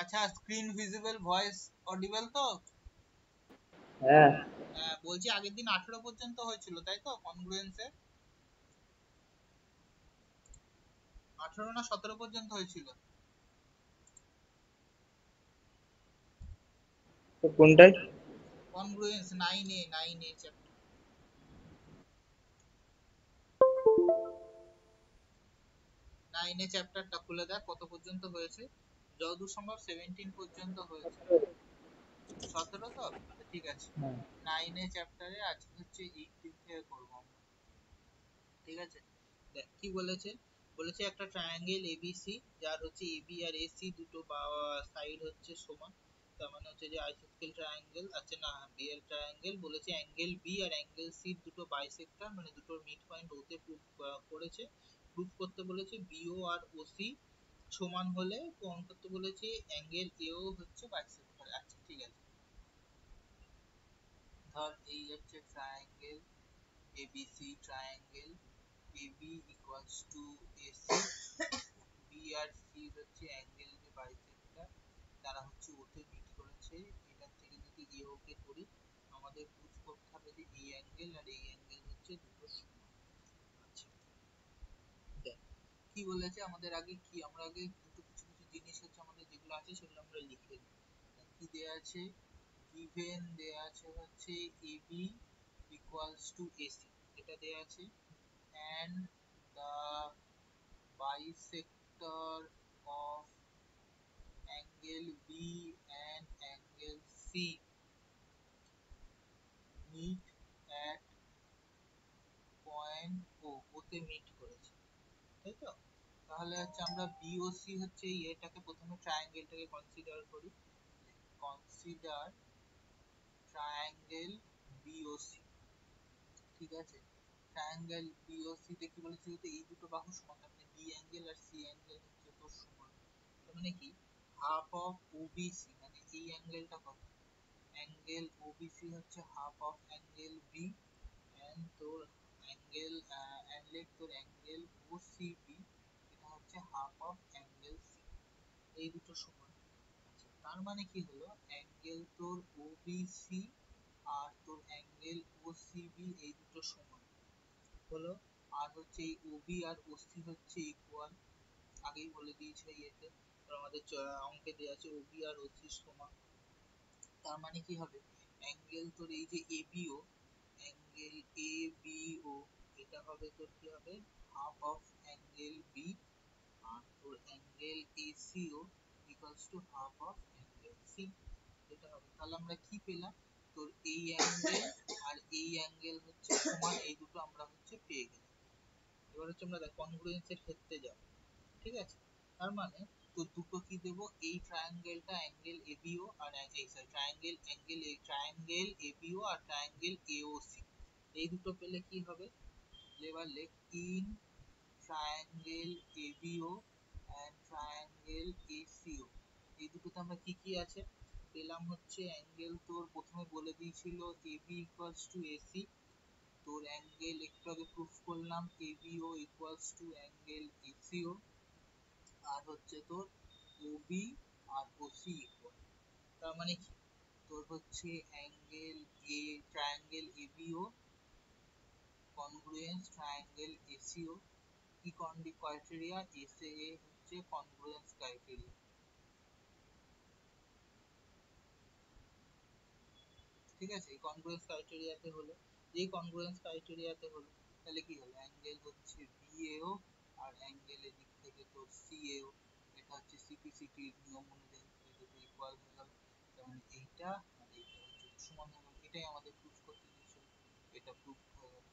আচ্ছা, screen visible, voice audible তো? হ্যাঁ। বলছি আগের দিন 18 পর্যন্ত হয়েছিল তাই তো কনগ্রুয়েন্সে? 18 না 17 পর্যন্ত হয়েছিল? তো কোনটায়? Congruence 9A chapter. 9A চ্যাপ্টারটা খুলে দেখ কত পর্যন্ত হয়েছে। যতদূর সম্ভব 17 পর্যন্ত হয়েছে। 17 তো? আচ্ছা, ঠিক আছে। হ্যাঁ। 9A চ্যাপ্টারে আজকে হচ্ছে 18 থেকে করবো আমরা। ঠিক আছে, দেখ কি বলেছে। বলেছে একটা ট্রায়াঙ্গেল এবিসি, যার হচ্ছে এবি আর এসি দুটো সাইড হচ্ছে সমান। তার মানে হচ্ছে যে আইসোস্কেল ট্রায়াঙ্গেল, আচ্ছা না, বি এর ট্রায়াঙ্গেল বলেছে অ্যাঙ্গেল বি আর অ্যাঙ্গেল সি দুটো বাইসেক্টর, মানে দুটোর মিড পয়েন্ট ওতে প্রুফ করেছে। প্রুফ করতে বলেছে বিও আর ওসি সমান হলে প্রমাণ করতে বলেছে অ্যাঙ্গেল এও হচ্ছে বাইসেক্টর। আচ্ছা ঠিক আছে, ধর এই হচ্ছে triangle ABC triangle AB equals to AC, B আর C হচ্ছে অ্যাঙ্গেল যে বাইসেক্টর, তারা হচ্ছে ওতে মিট করেছে। এখান থেকে যদি AO কে ধরি, আমাদের প্রুফ করতে হবে যে এই অ্যাঙ্গেল আর এই অ্যাঙ্গেল হচ্ছে দুটো সমান। আচ্ছা, দেখ কি বলেছে আমাদের আগে, কি আমরা আগে দুটো কিছু কিছু জিনিস হচ্ছে আমাদের যেগুলো আছে সেগুলো আমরা লিখে নিই। কি দেয়া আছে? গিভেন দেয়া আছে হচ্ছে AB equals to AC, এটা দেয়া আছে। and the bisector of angle B and angle C meet at point O, ওতে মিট করেছে, তাই তো? তাহলে হচ্ছে আমরা বিওসি হচ্ছে এটাকে প্রথমে ট্রায়াঙ্গেলটাকে কনসিডার করি। Consider triangle BOC. ঠিক আছে, ট্রায়াঙ্গেল বিওসি তে কি বলেছে, যেহেতু এই দুটো বাহু সমান, তার মানে বি অ্যাঙ্গেল আর সি অ্যাঙ্গেল হচ্ছে তো সমান। তার মানে কি, হাফ অফ ওবিসি, মানে এই অ্যাঙ্গেলটা কত, অ্যাঙ্গেল ওবিসি হচ্ছে half of angle B, and তোর অ্যাঙ্গেল এন্ড লেট তোর অ্যাঙ্গেল ওসিবি, এটা হচ্ছে হাফ অফ অ্যাঙ্গেল সি, এই দুটো সমান। আচ্ছা, তার মানে কি হলো, অ্যাঙ্গেল তোর ওবিসি আর তোর অ্যাঙ্গেল ওসিবি এই দুটো সমান হলো। আর হচ্ছে এই ওবি আর ওসি হচ্ছে ইকুয়াল, আগেই বলে দিয়েছে ইয়েতে, তো আমাদের অঙ্কে দেওয়া আছে ওবি আর ওসি সমান। তার মানে কি হবে, অ্যাঙ্গেল তোর এই যে এবিও, অ্যাঙ্গেল এবিও, এটা হবে তোর কি হবে, হাফ অফ অ্যাঙ্গেল বি, আর তোর angle ACO equals to half of angle C, এটা হবে। তাহলে আমরা কি পেলাম, তোর এই অ্যাঙ্গেল আর এই অ্যাঙ্গেল হচ্ছে সমান, এই দুটো আমরা হচ্ছে পেয়ে গেলাম। এবার হচ্ছে আমরা দেখ কনগ্রুয়েন্সের ক্ষেত্রে যাব। ঠিক আছে, তার মানে তো দুটো কি দেব, এই ট্রায়াঙ্গেলটা অ্যাঙ্গেল এবিও আর এই সরি ট্রায়াঙ্গেল এবিও আর ট্রায়াঙ্গেল এওসি, এই দুটো পেলে কি হবে, এবার লেখ in triangle ABO and triangle ACO, এই দুটোতে আমরা কি কি আছে পেলাম, হচ্ছে অ্যাঙ্গেল তোর প্রথমে বলে দিয়েছিল এবি ইকুয়ালস টু এসি, তোর অ্যাঙ্গেল একটু আগে প্রুফ করলাম এবিও ইকুয়ালস টু অ্যাঙ্গেল এসিও, আর হচ্ছে তোর ওবি আর ওসি ইকুয়াল। তার মানে কি, তোর হচ্ছে angle a triangle ABO congruence triangle SEO, কি ক্রাইটেরিয়া, এসএ হচ্ছে কনগ্রুয়েন্স ক্রাইটেরিয়া। ঠিক আছে, এই কনগ্রুয়েন্স ক্রাইটেরিয়াতে হলো, এই কনগ্রুয়েন্স ক্রাইটেরিয়াতে হলো, তাহলে কি হলো, অ্যাঙ্গেল হচ্ছে বিএও আর অ্যাঙ্গেল এর দিক থেকে তোর সিএও, এটা হচ্ছে সিপিসিটির নিয়ম অনুযায়ী এই দুটো ইকুয়াল হয়ে গেল। তার মানে এইটা আর এইটা হচ্ছে সমান হয়ে গেল, এটাই আমাদের প্রুফ করতে দিয়েছিল, এটা প্রুফ হয়ে গেল।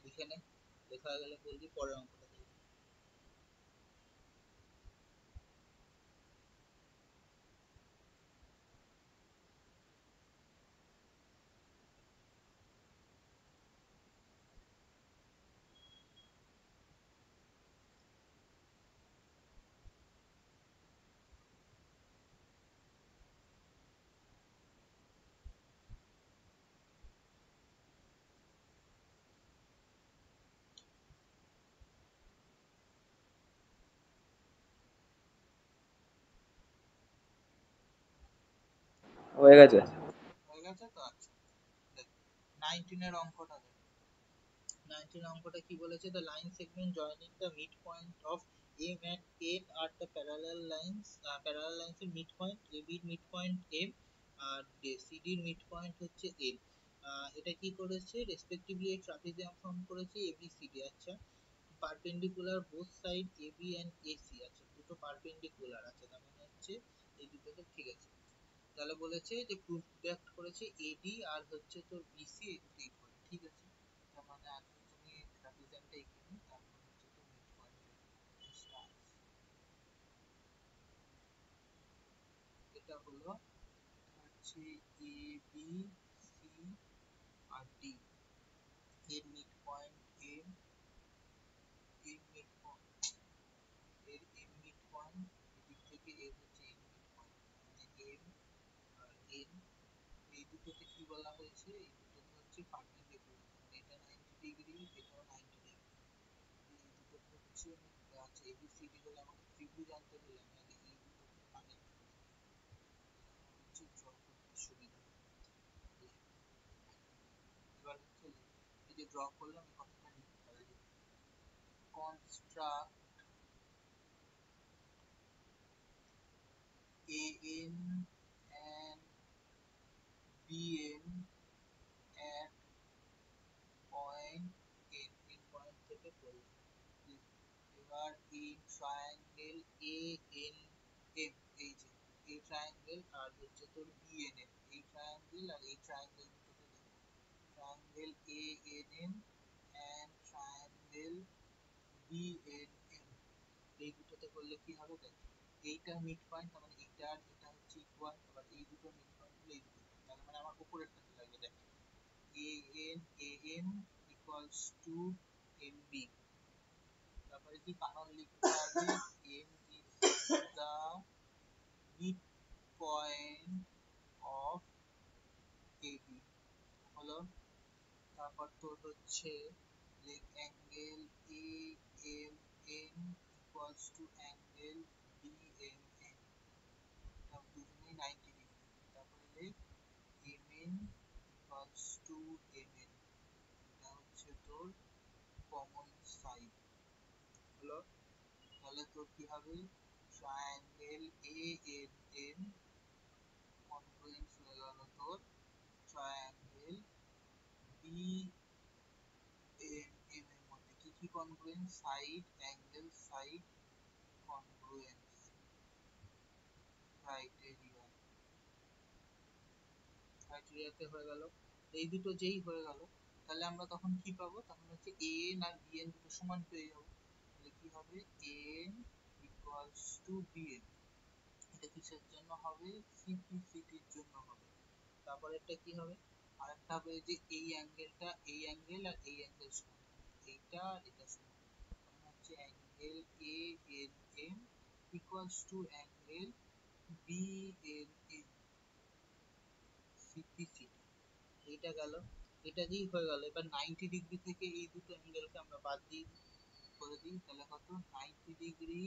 লিখে নে, লেখা হয়ে গেলে বলবি পরের অঙ্কটা দেখবি। হয়ে গেছে। হয়ে গেছে তো? আচ্ছা, দেখ 19 এর অঙ্কটা দেখ। 19 অঙ্কটা কি বলেছে? the line segment joining the midpoint of M and N are the parallel lines এর midpoint, AB এর midpoint M আর CD এর midpoint হচ্ছে N। এটা কি করেছে? রেসপেক্টিভলি এই ট্রাপিজিয়াম ফর্ম করেছে ABCD। আচ্ছা, perpendicular both side AB and AC। আচ্ছা, দুটো পারপেন্ডিকুলার আছে, তার মানে হচ্ছে এই দুটোকে, ঠিক আছে। তাহলে বলেছে যে প্রুফ ডিডাক্ট করেছে AD আর হচ্ছে তোর BC এই দুটো ইকুয়াল, ঠিক আছে। তার মানে আগে তুমি ট্রাপিজিয়ামটা এঁকে নিই, তারপর হচ্ছে তোর মিড পয়েন্ট স্টার্ট। এটা হলো হচ্ছে ABC আর D, এর মিড পয়েন্ট M, এর মিড পয়েন্ট, এর M মিড পয়েন্ট, এদিক থেকে এর হচ্ছে M মিড পয়েন্ট, মানে M আর N। এই দুটোতে কি বলা হয়েছে? এই দুটোতে হচ্ছে পারপেন্ডিকুলার, মানে এটা 90 ডিগ্রি, এটাও 90 ডিগ্রি। এই দুটোতে হচ্ছে, আচ্ছা এবিসিডি হলে আমাকে ত্রিভুজ আনতে হলে আমি আগে এই দুটোকে কানেক্ট করি, হচ্ছে ড্র করতে সুবিধা হবে। এবার হচ্ছে এই যে ড্র করলাম, এই কথাটা লিখতে পারি, construct AN and BN at point N, এই পয়েন্ট থেকে করলাম। এবার এই ট্রায়াঙ্গেল ANM, এই যে এই ট্রায়াঙ্গেল আর হচ্ছে তোর BNM, এই ট্রায়াঙ্গেল আর এই ট্রায়াঙ্গেল দুটোকে দেখো, triangle ANM and triangle BNM, এই দুটোতে করলে কি হবে দেখ, এইটা মিড পয়েন্ট, তার মানে এইটা আর এটা হচ্ছে ইকুয়াল, আবার এই দুটো মিড পয়েন্ট হলো এই দুটো, তার মানে আমার উপরেরটাতে লাগবে দেখ, AM equals to MB। তারপরে কি কারণ লিখতে হবে? M is the midpoint of AB হলো। তারপর তোর হচ্ছে angle AMN equals to angle BMN, দুজনেই 90 ডিগ্রি। তারপরে MN equals to MN, এটা হচ্ছে তোর কমন সাইড হলো। তাহলে তোর কি হবে? ট্রায়াঙ্গেল ANN কনগ্রুয়েন্স হয়ে গেল তোর ট্রায়াঙ্গেল BNM এর মধ্যে। কি কি congruence? Side, angle, side congruence, criteria, ক্রাইটেরিয়াতে হয়ে গেল। এই দুটো যেই হয়ে গেল, তাহলে আমরা তখন কি পাবো? তখন হচ্ছে AN আর BN দুটো সমান পেয়ে যাবো। তাহলে কি হবে? AN equals to BN, এটা কিসের জন্য হবে? সিপিসিটির জন্য হবে। তারপর এটা কি হবে? আরেকটা হবে যে এই অ্যাঙ্গেলটা, এই অ্যাঙ্গেল আর এই অ্যাঙ্গেল সমান, এইটা আর এটা সমান, তখন হচ্ছে angle ANM equals to angle BNM, সিপিসিটি। এইটা গেল, এটা যেই হয়ে গেল, এবার 90 ডিগ্রি থেকে এই দুটো অ্যাঙ্গেলকে আমরা বাদ দিয়ে করে দিই, তাহলে কত? 90 degree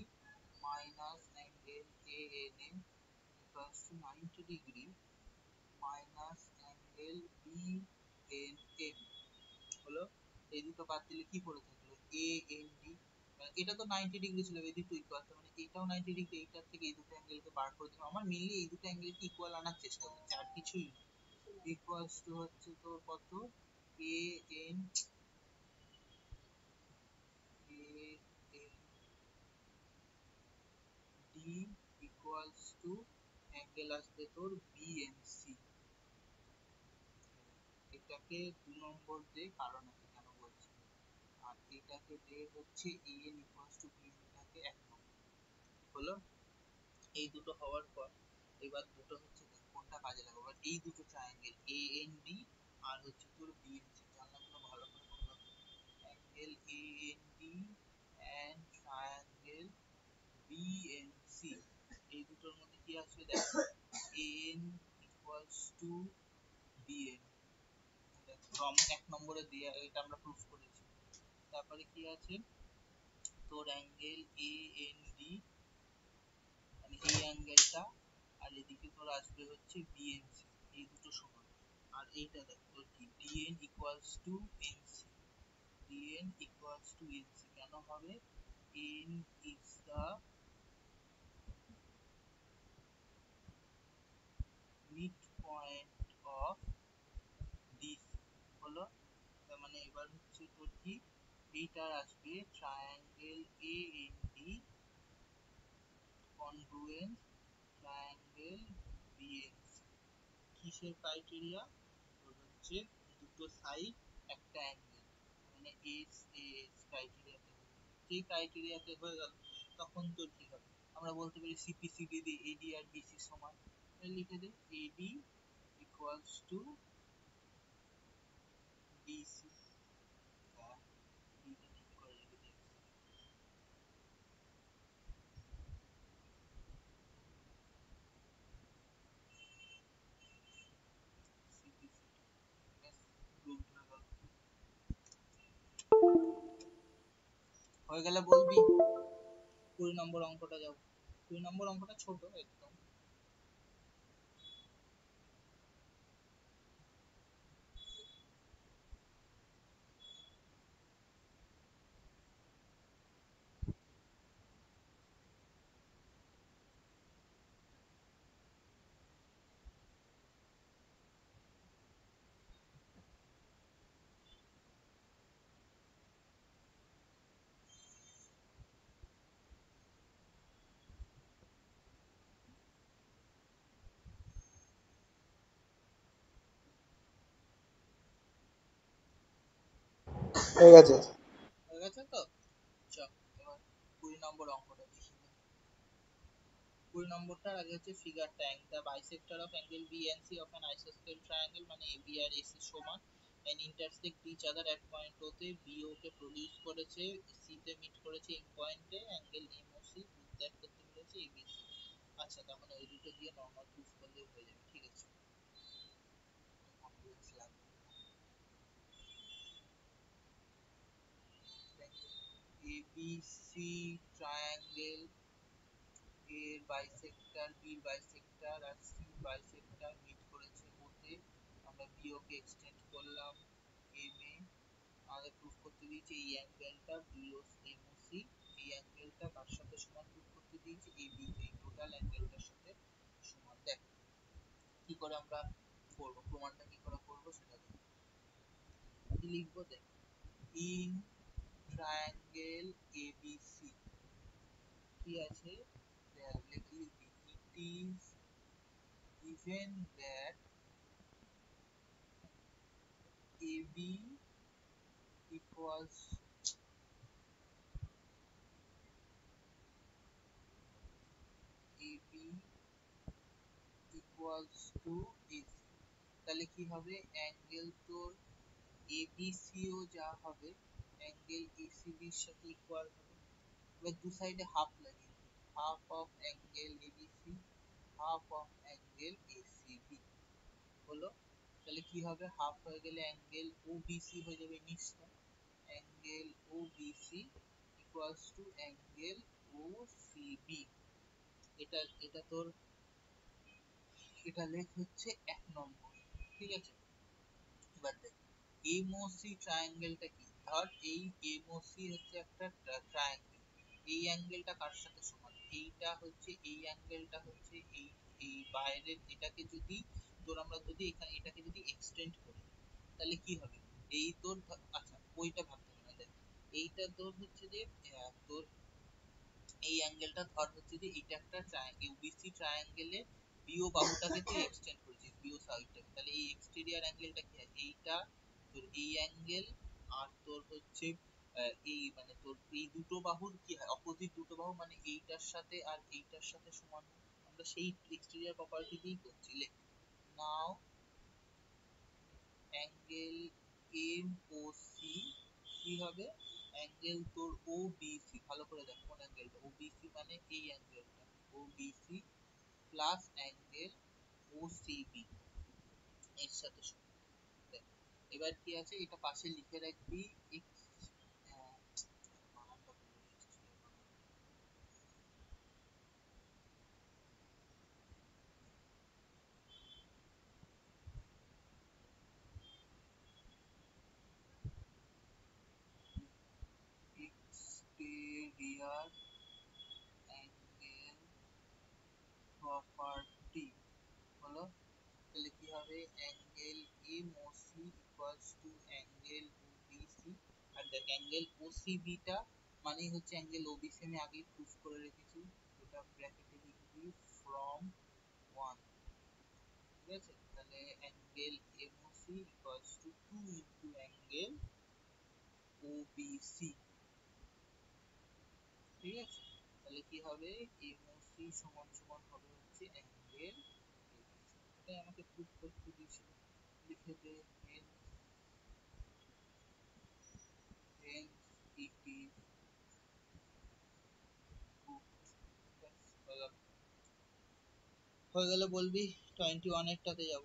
minus angle ANM equals to 90 degree minus angle BNM হলো। এই দুটো বাদ দিলে কি পড়ে থাকলো? AND, এটা তো 90 ডিগ্রি ছিল, এই দুটো ইকুয়াল, তার মানে এটাও 90 ডিগ্রি, এইটার থেকে এই দুটো অ্যাঙ্গেলকে বার করে দিলাম। আমার মেইনলি এই দুটো অ্যাঙ্গেলকে ইকুয়াল আনার চেষ্টা করছি, আর কিছুই না। ইকুয়ালস টু হচ্ছে তোর কত? AN AND equals to angle আসবে তোর BNC। এটাকে 2 নম্বর দে, কারণ আছে কেন বলছি। আর এটাকে দে হচ্ছে AN equals to BN, এটাকে 1 নম্বর হলো। এই দুটো হওয়ার পর এবার দুটো হচ্ছে দেখ কোনটা কাজে লাগাবো। এবার এই দুটো ট্রায়াঙ্গেল AND আর হচ্ছে তোর BNC, জানলাগুলো ভালো করে খোলা, angle AND and triangle BNC, এই দুটোর মধ্যে কি আসবে দেখ, AN equals to BN, from 1 নম্বরে দিয়ে এটা আমরা প্রুফ করেছি। তারপরে কি আছে তোর অ্যাঙ্গেল AND, মানে এই অ্যাঙ্গেলটা আর এদিকে তোর আসবে হচ্ছে বিএনসি, এই দুটো সমান। আর এইটা দেখ তোর কি DN equals to NC, DN equals to NC কেন হবে? N is the mid point of DC হলো। তার মানে এবার হচ্ছে তোর কি এইটার আসবে triangle A N D congruent triangle BNC. কিসের ক্রাইটেরিয়া? তোর হচ্ছে দুটো সাইড একটা অ্যাঙ্গেল, মানে এস এস ক্রাইটেরিয়াতে হয়ে গেল। যেই ক্রাইটেরিয়াতে হয়ে গেল তখন তোর কি হবে? আমরা বলতে পারি সিপিসিবি দিয়ে এডি আর বিসি সমান, লিখে দে এডি ইকুয়ালস টু বিসি। হ্যাঁ, ডিটা ঠিক করে লিখে দে সিপিসি। ব্যাস, প্রুভড হয়ে গেল। হয়ে গেলে বলবি। 20 নম্বর অঙ্কটা যাও। 20 নম্বর অঙ্কটা ছোট একদম। হয়ে গেছে। হয়ে গেছে তো? চল এবার 20 নম্বর অঙ্কটা দেখি। 20 নম্বরটার আগে হচ্ছে figure tank the bisector of angle BNC of an isosceles triangle, মানে এবি আর এসি সমান and intersect each other at point O তে বিও কে প্রডিউস করেছে, সি তে মিট করেছে এই পয়েন্টে অ্যাঙ্গেল এমওসি প্রুফ দ্যাট করতে বলেছে এবিসি। আচ্ছা, তার মানে ওই দুটো দিয়ে নরমাল প্রুফ করলেই হয়ে যাবে, ঠিক আছে। কনফিডেন্স লাগবে এবিসি ট্রায়াঙ্গেল এর বাইসেক্টর, বির বাইসেক্টর আর সির বাইসেক্টর মিট করেছে ওতে, আমরা বিও কে এক্সটেন্ড করলাম এম এ। আমাদের প্রুফ করতে দিয়েছে এই অ্যাঙ্গেলটা বিও এমওসি, এই অ্যাঙ্গেলটা কার সাথে সমান প্রুফ করতে দিয়েছে এবি, এই টোটাল অ্যাঙ্গেলটার সাথে সমান। দেখ কি করে আমরা করব, প্রমাণটা কি করে করব সেটা দেখ। কি লিখবো দেখ, ইন ট্রায়াঙ্গেল এবিসি কি আছে, লিখবি it is given that AB equals AB equals to AC, তাহলে কি হবে অ্যাঙ্গেল তোর ABCও যা হবে অ্যাঙ্গেল ACB এর সাথে ইকুয়াল হবে। এবার দু সাইডে হাফ লাগিয়ে দিই, half of angle ABC half of angle ACB হলো। তাহলে কি হবে, হাফ হয়ে গেলে অ্যাঙ্গেল OBC হয়ে যাবে নিচটা, angle OBC equals to angle OCB। এটা এটা তোর এটা লেখ হচ্ছে 1 নম্বর, ঠিক আছে। এবার দেখ এমওসি ট্রায়াঙ্গেলটা কি, ধর এই এমওসি হচ্ছে একটা ট্রায়াঙ্গেল, এই অ্যাঙ্গেলটা কার সাথে সমান, এইটা হচ্ছে এই অ্যাঙ্গেলটা হচ্ছে এই এই বাইরের এটাকে যদি তোর আমরা যদি এখানে এটাকে যদি এক্সটেন্ড করি তাহলে কি হবে, এই তোর আচ্ছা ওইটা ভাবতে হবে না, দেখ এইটা তোর হচ্ছে যে তোর এই অ্যাঙ্গেলটা ধর হচ্ছে যে এটা একটা ইউবিসি ট্রায়াঙ্গেলে বিও বাহুটাকে তুই এক্সটেন্ড করেছিস বিও সাইডটাকে, তাহলে এই এক্সটেরিয়র অ্যাঙ্গেলটা কি হয়, এইটা তোর এই অ্যাঙ্গেল আর তোর হচ্ছে এই মানে তোর এই দুটো বাহুর কি হয় অপোজিট দুটো বাহু, মানে এইটার সাথে আর এইটার সাথে সমান হয়। আমরা সেই এক্সটেরিয়র প্রপার্টি দিয়েই করছি, লেখ নাও অ্যাঙ্গেল এম ও সি কি হবে, অ্যাঙ্গেল তোর ও বিসি, ভালো করে দেখ কোন অ্যাঙ্গেলটা ও বিসি, মানে এই অ্যাঙ্গেলটা ও বিসি প্লাস অ্যাঙ্গেল ও সিবি এর সাথে সমান। দেখ এবার কি আছে, এটা পাশে লিখে রাখবি এক্স, বানানটা ভুলে গেছি, here অ্যাঙ্গেল প্রপার্টি হলো, তাহলে কি হবে angle MOC equals to angle OBC. আর দেখ অ্যাঙ্গেল ওসিবি টা মানেই হচ্ছে অ্যাঙ্গেল ওবিসি, আমি আগেই প্রুফ করে রেখেছি, এটা ব্র্যাকেটে লিখবি ফ্রম 1, ঠিক আছে। তাহলে angle MOC equals two 2 into angle OBC, ঠিক আছে। তাহলে কি হবে এমওসি সমান সমান হবে হচ্ছে অ্যাঙ্গেল এবিসি, এটাই আমাকে প্রুফ করতে দিয়েছিল, লিখে দে hence it is proved। হয়ে গেলে বলবি 21 এরটাতে যাব।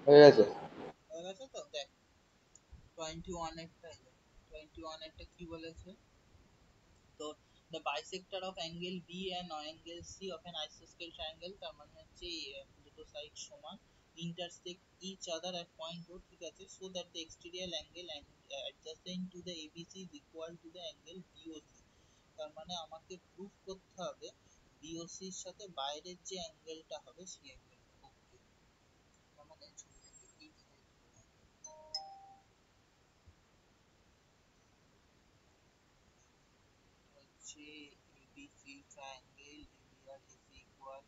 হয়ে গেছে। হয়ে গেছে তো, দেখ 21 এরটা, 21 এরটা কি বলেছে, তো the bisector of angle B and angle C of an isosceles triangle, তার মানে হচ্ছে দুটো সাইড সমান, intersect each other at point O, ঠিক আছে, so that the exterior angle and adjacent to the ABC is equal to the angle BOC। তার মানে আমাকে প্রুফ করতে হবে BOC এর সাথে বাইরের যে অ্যাঙ্গেলটা হবে সেই অ্যাঙ্গেলটা, ওকে। তার মানে ছবিটাকে এই সাইড হচ্ছে ABC ট্রায়াঙ্গেল, AB আর AC ইকুয়াল,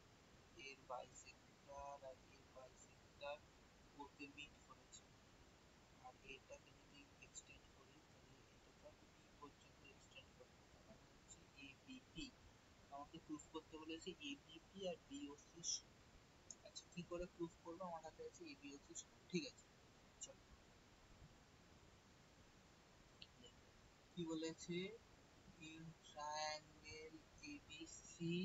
এর বাইসেক্টর আর এর বাইসেক্টর ওতে মিট করেছে, আর এটাকে যদি এক্সটেন্ড করি তাহলে এটাকে বি পর্যন্ত এক্সটেন্ড করবে, তার মানে হচ্ছে এবিপি। আমাকে প্রুফ করতে বলেছে এবিপি আর বিওসি সমান। আচ্ছা কি করে প্রুফ করবো, আমার হাতে আছে এবিওসি সমান, ঠিক আছে। চলো কি বলেছে, ইন ট্রায়াঙ্গেল এবিসি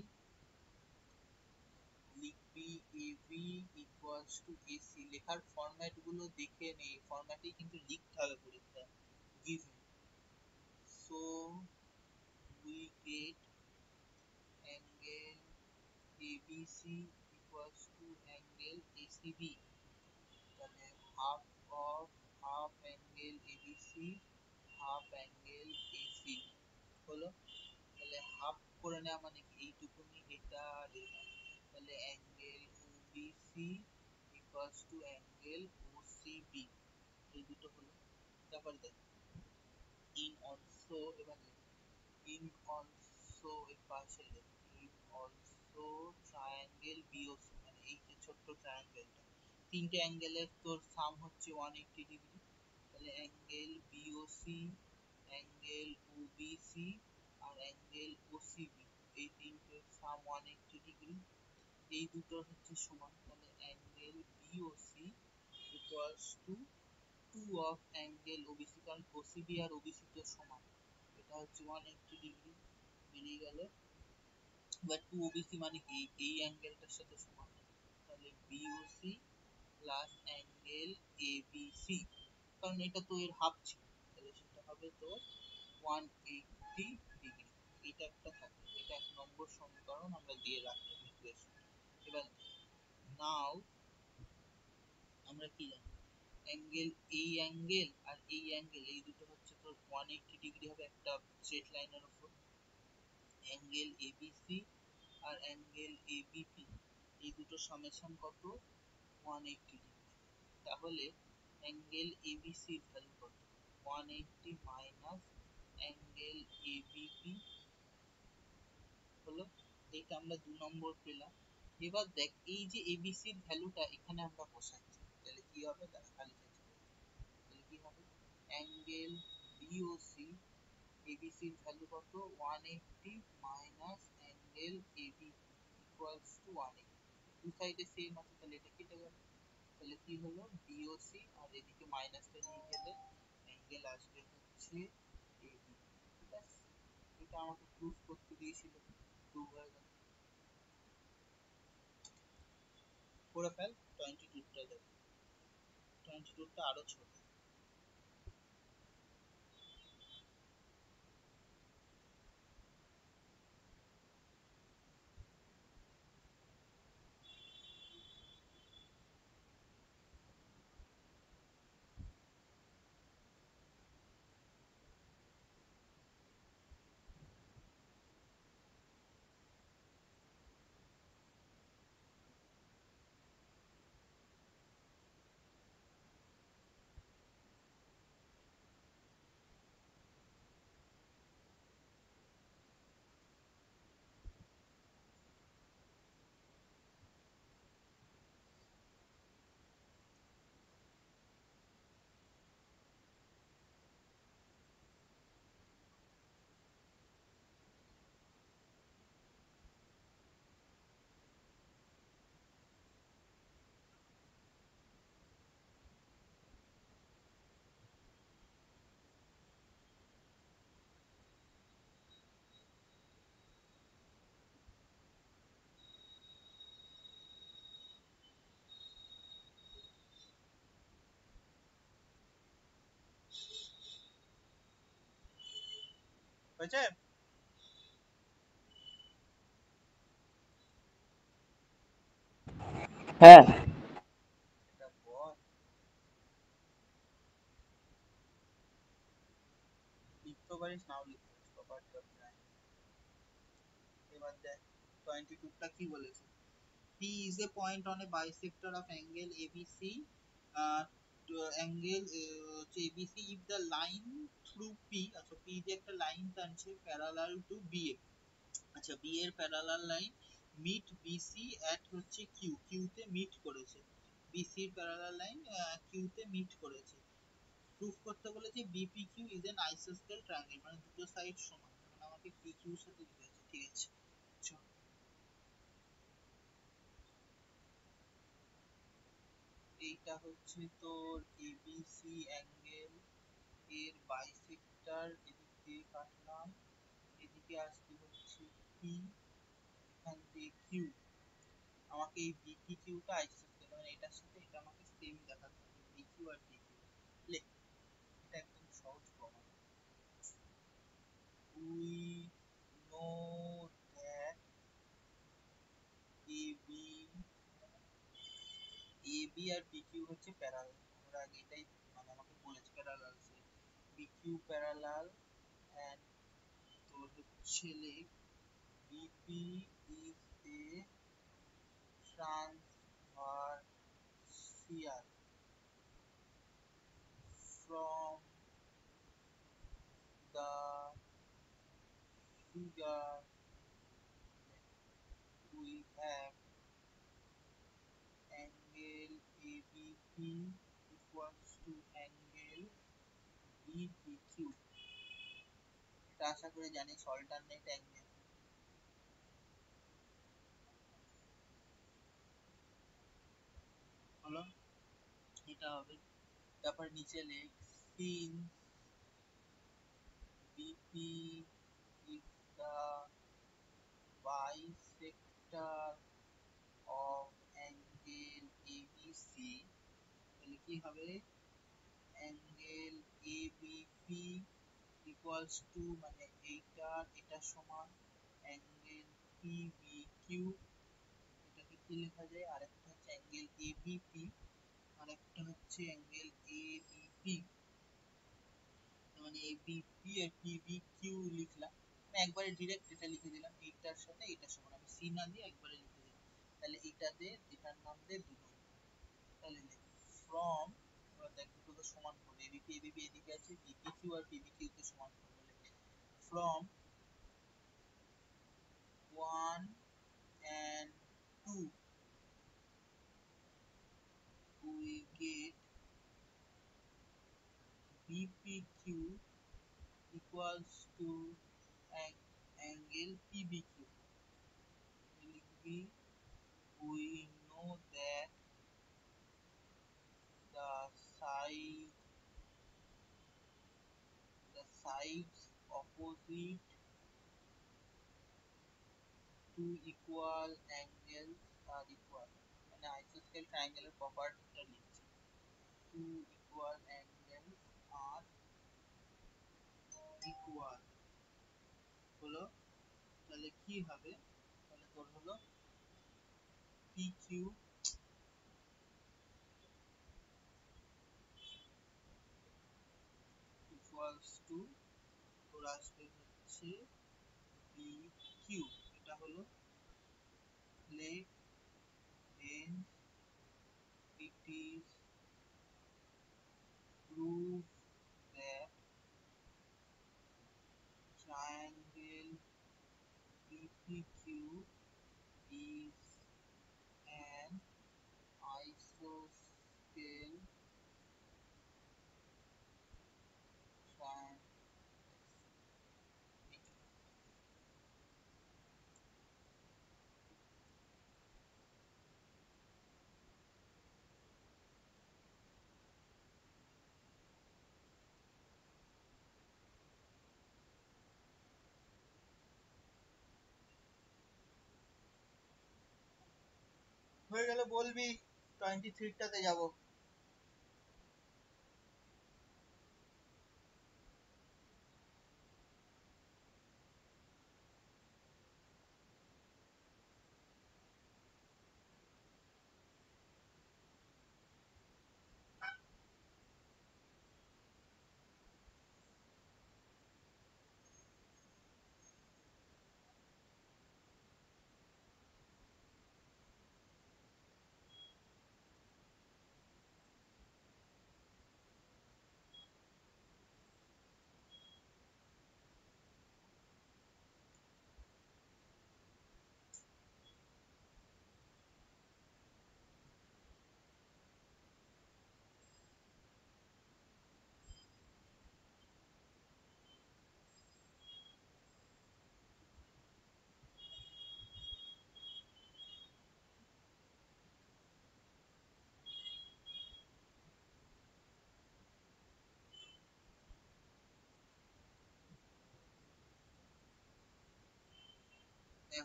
লিখবি এবি ইকুয়ালস টু এসি, লেখার ফরম্যাট গুলো দেখে নে, ফরম্যাটেই কিন্তু লিখতে হবে পরীক্ষায়, given, so we get angle ABC equals to angle ACB, তাহলে half of half angle ABC half angle AC হলো, তাহলে হাফ করে নেওয়া মানে কি এইটুকুনি, এটা আর এটা, তাহলে angle OBC equals to angle OCB, এই দুটো হলো। তারপর দেখ ইন অলসো, এবার ইন অলসো এর পাশে লেখ ইন অলসো ট্রায়াঙ্গেল বিওসি, মানে এই যে ছোট্ট ট্রায়াঙ্গেলটা, তিনটে অ্যাঙ্গেলের তোর সাম হচ্ছে 180 ডিগ্রি, তাহলে অ্যাঙ্গেল বিওসি, অ্যাঙ্গেল ওবিসি আর অ্যাঙ্গেল ওসিবি, এই তিনটের সাম 180 ডিগ্রি, এই দুটো হচ্ছে সমান, তাহলে angle BOC equals to 2 of angle OBC, কারণ ওসিবি আর ওবিসি তো সমান, এটা হচ্ছে 180 ডিগ্রি বেরিয়ে গেল। এবার 2 ওবিসি মানে কি এই অ্যাঙ্গেলটার সাথে সমান, তাহলে বিওসি প্লাস অ্যাঙ্গেল এবিসি, কারণ এটা তো এর হাফ ছিল, তাহলে সেটা হবে তো 180 ডিগ্রি। এটা একটা থাকে, এটা 1 নম্বর সমীকরণ আমরা দিয়ে রাখলাম ইকুয়েশন। এবার নাও আমরা কি জানি অ্যাঙ্গেল, এই অ্যাঙ্গেল আর এই অ্যাঙ্গেল এই দুটো হচ্ছে তো 180 ডিগ্রি হবে একটা স্ট্রেট লাইনের উপর, অ্যাঙ্গেল এবিসি আর অ্যাঙ্গেল এবিপি এই দুটো সামেশন কত 180 ডিগ্রি। তাহলে অ্যাঙ্গেল এবিসি এর ভ্যালু কত 180 মাইনাস অ্যাঙ্গেল এবিপি হলো। এইটা আমরা 2 নম্বর পেলাম। এবার দেখ এই যে এবিসি এর ভ্যালুটা এখানে আমরা বসাচ্ছি, তাহলে কি হবে দাঁড়া খালি চেঞ্জ করে দিই। তাহলে কি হবে অ্যাঙ্গেল বিওসি এবিসি এর ভ্যালু কত 180 minus angle AB equals to 180। দু সাইডে সেম আছে তাহলে এটা কেটে গেল। তাহলে কি হলো বিওসি আর এদিকে মাইনাসটা নিয়ে গেলে অ্যাঙ্গেল আসবে হচ্ছে এবি। ব্যাস, এটা আমাকে প্রুফ করতে দিয়েছিল, প্রুভ হয়ে গেল। করে ফেল 22টা দেখ, 22টা আরো ছোট। হয়েছে? হ্যাঁ। এটা বল, লিখতে পারিস নাও লিখতে পারিস, প্রপার্টি অফ ট্রায়াঙ্গেল। এবার দেখ 22টা কি বলেছে, P is a point on a bisector of angle ABC, angle ABC if the line through P, আচ্ছা P যে একটা লাইন টানছে প্যারালাল টু BA, আচ্ছা B এর parallel line meet BC at হচ্ছে Q, Q তে মিট করেছে, BC এর প্যারালাল লাইন Q তে মিট করেছে। প্রুফ করতে বলেছে BPQ is an isosceles triangle, মানে দুটো সাইড সমান, মানে আমাকে PQ এর সাথে দিতে আছে। ঠিক আছে চল, এইটা হচ্ছে তোর এবিসি অ্যাঙ্গেল এর বাইসেক্টর, এদিক দিয়ে কাটলাম, এদিকে আসবে হচ্ছে পি, এখান দিয়ে কিউ। আমাকে এই বিপি কিউটা আইসোসেলেস, মানে এটার সাথে এটা আমাকে সেম দেখাতে হবে, বিকিউ আর বিকিউ। লে, এটা একদম সহজ প্রমাণ। We know that AB AB আর বিকিউ হচ্ছে প্যারালাল, আমরা আগে এটাই মানে আমাকে বলেছে প্যারালাল, বিকিউ প্যারালাল এন্ড তোর হচ্ছে লেখ BP is a transversal from the figure we have angle ABP equals to angle BPQ। এটা আশা করি জানিস অল্টারনেট অ্যাঙ্গেল হলো, এটা হবে। তারপর নিচে লেখ since BP is the bisector of angle ABC, তাহলে কি হবে অ্যাঙ্গেল এবিপি ইকুয়ালস টু, মানে এইটার এটা সমান অ্যাঙ্গেল পিবিকিউ। এটাকে কি লেখা যায়, আরেকটা হচ্ছে অ্যাঙ্গেল এবিপি আর একটা হচ্ছে অ্যাঙ্গেল এবিপি, মানে এবিপি আর পিবিকিউ লিখলাম। একবারে ডিরেক্ট এটা লিখে দিলাম, এইটার সাথে এটা সমান, আমি সি না দিয়ে একবারে লিখে দিলাম। তাহলে এটা দিয়ে এটার নাম দিয়ে 2 নম্বর। তাহলে ফ্রম, এবার দেখ দুটো তো সমান করবে, এবিপি এবিপি এদিকে আছে, পিপিকিউ আর পিপিকিউ কে সমান করবে। From 1 and 2 we get BPQ equals to angle PBQ. We know that the side the sides opposite two equal angles are equal. মানে isosceles triangle এর প্রপার্টিটা লিখছি, two equal angles are equal হলো। তাহলে কি হবে, তাহলে তোর হলো PQ equals to, তোর আসবে হচ্ছে BQ, এটা হলো leg length. It is proved that triangle BPQ is an isosceles triangle. হয়ে গেলে বলবি, 23টাতে যাব।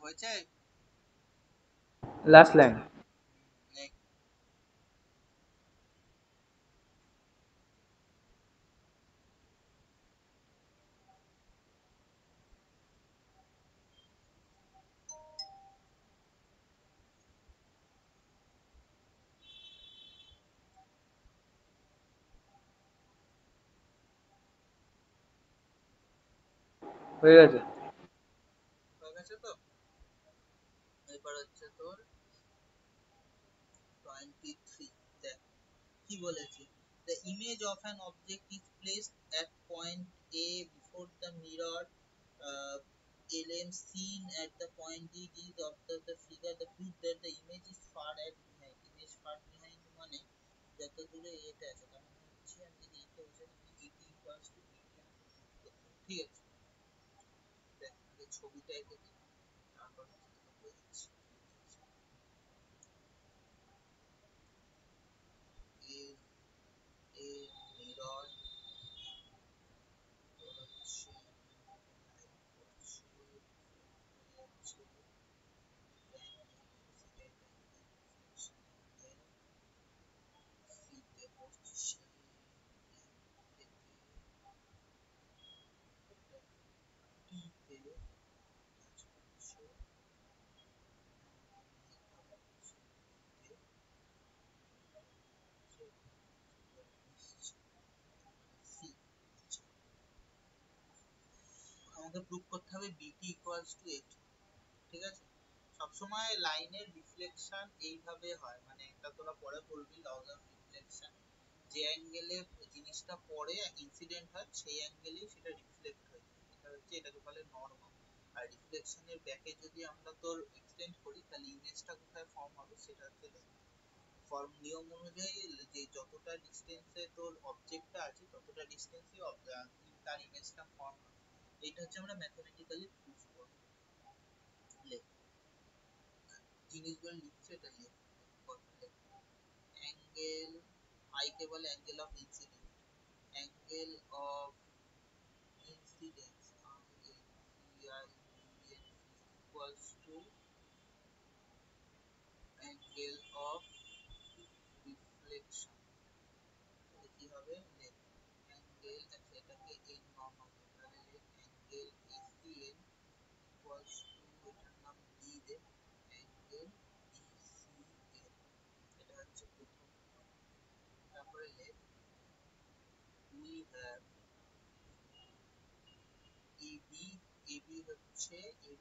হয়েছে, লাস্ট লাইন। হয়ে গেছে। হয়ে গেছে তো। এবার হচ্ছে তোর 23, দেখ কি বলেছে, the image of an object is placed at point A before the mirror LM seen at the point D is observe the figure, the proof that the image is far at behind. Image far behind মানে যত দূরে এটা আছে, তার মানে হচ্ছে আমি যদি এইটা বসাই, এটি ইকুয়ালস টু এইটা, ঠিক আছে। দেখ আগে ছবিটা এঁকে দিই, তারপর হচ্ছে তোকে বোঝাচ্ছি। is a mirror, হচ্ছে আমাকে প্রুফ করতে হবে বিটি ইকুয়ালস টু এইট। ঠিক আছে, সবসময় লাইনের রিফ্লেকশন এইভাবে হয়, মানে এটা তোরা পরে পড়বি লজ অফ রিফ্লেকশন। যে অ্যাঙ্গেলে জিনিসটা পড়ে ইনসিডেন্ট হয় সেই অ্যাঙ্গেলেই সেটা রিফ্লেক্ট হয়, এটা হচ্ছে, এটাকে বলে নরমাল। আর রিফ্লেকশনের ব্যাকে যদি আমরা তোর এক্সটেন্ড করি তাহলে ইমেজটা কোথায় ফর্ম হবে সেটা হচ্ছে ফর্ম নিয়ম অনুযায়ী যে যতটা ডিসটেন্সে তোর অবজেক্টটা আছে ততটা ডিসটেন্সে তার ইমেজটা ফর্ম হবে। এটা হচ্ছে আমরা ম্যাথমেটিক্যালি প্রুফ করব। জিনিসগুলো লিখছে এটা অ্যাঙ্গেল আই কে বলে angle of incident, angle of incidence equals to angle of reflection. কি হবে, অ্যাঙ্গেল, আচ্ছা এটাকে এন নর্মাল, তাহলে অ্যাঙ্গেল এসিএন ইকুয়ালস টু, এটার নাম ডি দে, অ্যাঙ্গেল ডিসিএন। এটা হচ্ছে প্রথম। তারপরে লেখ উই হ্যাভ এবি, এবি হচ্ছে এই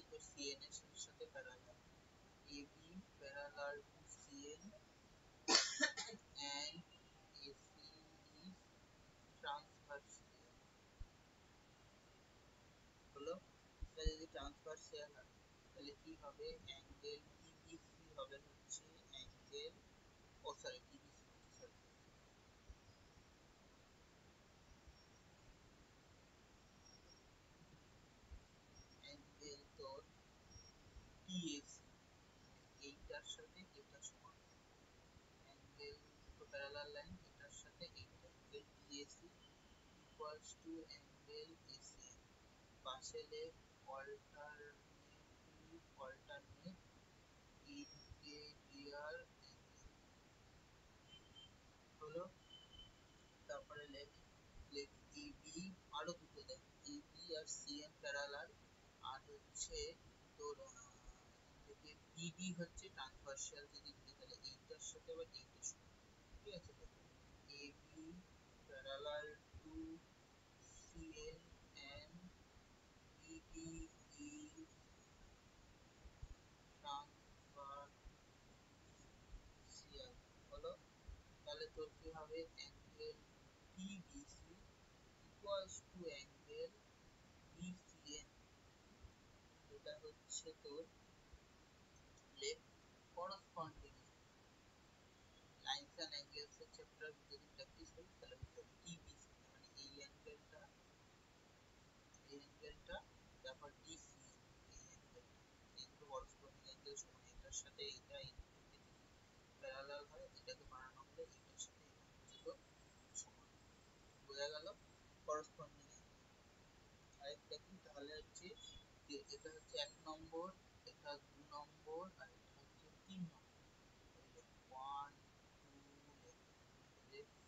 তো সিএন এর সাথে parallel, AB parallel to CN and AC is transversal। হলো, এটা যদি ট্রান্সভার্সাল হয় তাহলে কি হবে, অ্যাঙ্গেল পিবিসি হবে হচ্ছে অ্যাঙ্গেল, ও সরি পিবিসি, সরি অ্যাঙ্গেল তোর টিএসি, এইটার সাথে এটা সমান, অ্যাঙ্গেল তো প্যারালাল লাইন এটার সাথে এইটা, angle TAC equals to angle এসিএন। পাশে লেখ অল্টারনেট ইন্টেরিয়র অ্যাঙ্গেল। হলো, তারপরে লেখ লেখ এবি, আরো দুটো দেখ, এবি আর সিএন প্যারালাল, আর হচ্ছে তোর থেকে বিডি হচ্ছে ট্রান্সভার্সাল, যদি ধরি তাহলে এইটার সাথে আবার এইটার সাথে। ঠিক আছে, AB parallel to CN and BD is transversal. হলো, তাহলে তোর কি হবে, angle PBC equals to angle BCN. এটা হচ্ছে তোর লেখ করসপন্ডিং লাইনস এন্ড অ্যাঙ্গেলস এর চ্যাপ্টার যদি প্র্যাকটিস করিস তাহলে বুঝতে পারবি। পিবিসি মানে এই অ্যাঙ্গেলটা, তারপর ডিসিএন এই অ্যাঙ্গেলটা, এই দুটো করসপন্ডিং অ্যাঙ্গেল সমান, এটার সাথে এইটা এই দুটোকে যদি প্যারালাল হয় এটাকে বানানো হলে এটার সাথে এটা হচ্ছে তো সমান। বোঝা গেল করসপন্ডিং অ্যাঙ্গেল। আরেকটা কি তাহলে হচ্ছে যে এটা হচ্ছে 1 নম্বর, এটা 2 নম্বর, আর এটা হচ্ছে 3 নম্বর। One two,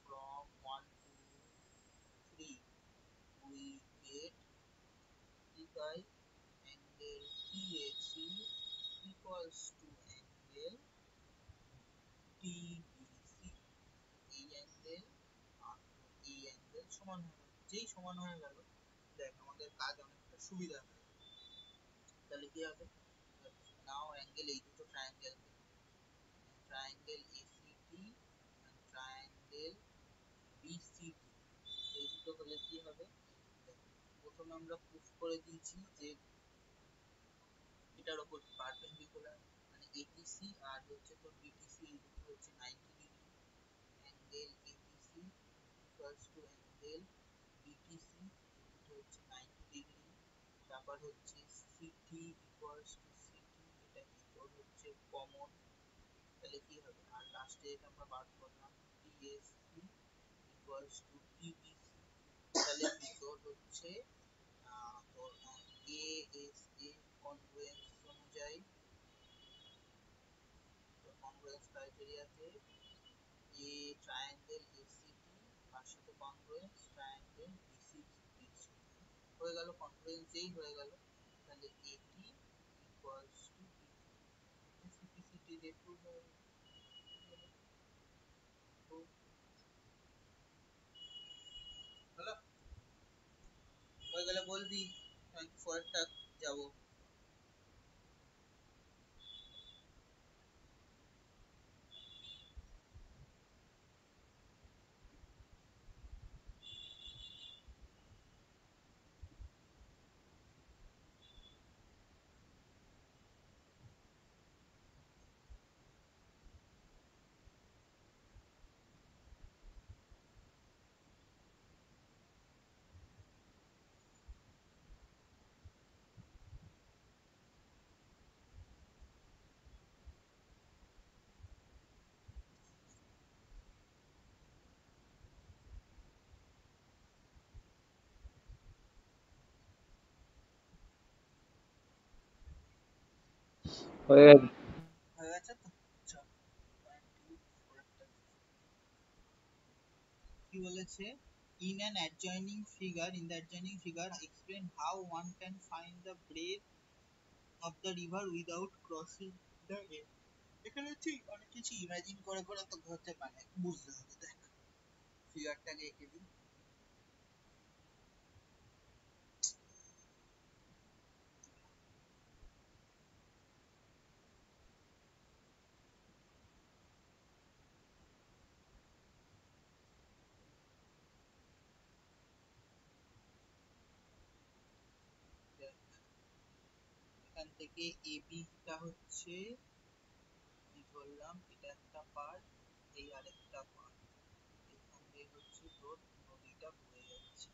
from 1 to 3 we get কি পাই, angle PAC equals to angle TBC। এই অ্যাঙ্গেল আর এই অ্যাঙ্গেল সমান হয়ে গেল, যেই সমান হয়ে গেল দেখ আমাদের কাজ অনেকটা সুবিধা হয়ে গেল। তাহলে কি হবে, নাও অ্যাঙ্গেল, এই দুটো triangle, triangle ACT and triangle BCD, এই দুটো হলে কি হবে, প্রথমে আমরা প্রুফ করে দিয়েছি যে এটার উপর পারপেন্ডিকুলার, মানে এটিসি আর হচ্ছে তোর বিটিসি, এই দুটো হচ্ছে 90 degree, angle ATC equals to angle BTC, এই দুটো হচ্ছে 90 ডিগ্রি। তারপর হচ্ছে সিটি ইকুয়ালস টু সিটি, এটা কি তোর হচ্ছে কমন, তাহলে কি হবে, আর লাস্টে এটা আমরা বার করলাম টিএসসি ইকুয়ালস টু টিবিসি, তাহলে কি তোর হচ্ছে তোর এএসএ কনগ্রুয়েন্স অনুযায়ী, তো কনগ্রুয়েন্স ক্রাইটেরিয়াতে এ ট্রায়াঙ্গেল এসিটি তার সাথে কনগ্রুয়েন্স ট্রায়াঙ্গেল বিসিটি হয়ে গেল, কনগ্রুয়েন্স যেই হয়ে গেল তাহলে এটি ইকুয়ালস টু রেসিপিসিটি দিয়ে প্রুভ হয়ে গেল। হলো, হয়ে গেলে বলবি। আমি কি পরেরটা যাব? হয়ে গেছে। হয়ে গেছে তো? চল, continue, পরেরটা দেখি। কি বলেছে? In an adjoining figure, in the adjoining figure, explain how one can find the breadth of the river without crossing the end. এখানে ঠিক অনেক কিছু ইমাজিন করে করে তো হতে পারে, বুঝতে হবে। দেখ, ফিগারটাকে এঁকে দিই। দেখ, এখান থেকে এ বিটা হচ্ছে, আমি ধরলাম এটা একটা পার্ট, এই আরেকটা পার্ট, এখান দিয়ে হচ্ছে তোর নদীটা বয়ে যাচ্ছে,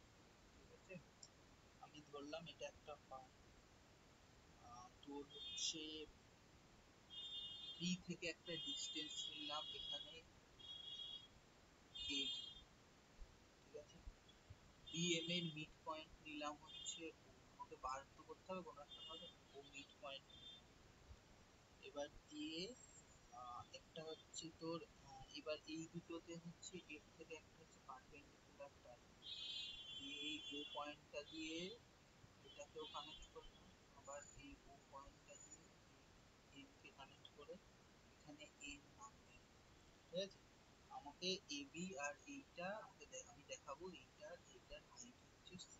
ঠিক আছে? আমি ধরলাম এটা একটা পার্ট, তোর হচ্ছে বি থেকে একটা ডিস্টেন্স নিলাম এখানে এ, ঠিক আছে? বি এম এর মিড পয়েন্ট নিলাম হচ্ছে ও, আমাকে বার তো করতে হবে কোনো একটা ভাবে, ও মিড পয়েন্ট। এবার দিয়ে একটা হচ্ছে তোর এবার এই দুটোতে হচ্ছে এর থেকে একটা হচ্ছে পারপেন্ডিকুলার টাইপ দিয়ে এই ও পয়েন্টটা দিয়ে এটাকেও কানেক্ট করলাম, আবার এই ও পয়েন্টটা দিয়ে এন কে কানেক্ট করে এখানে এন নাম দিলাম, ঠিক আছে? আমাকে এ বি আর এইটা আমি দেখাবো এইটার এইটার হাইট হচ্ছে c,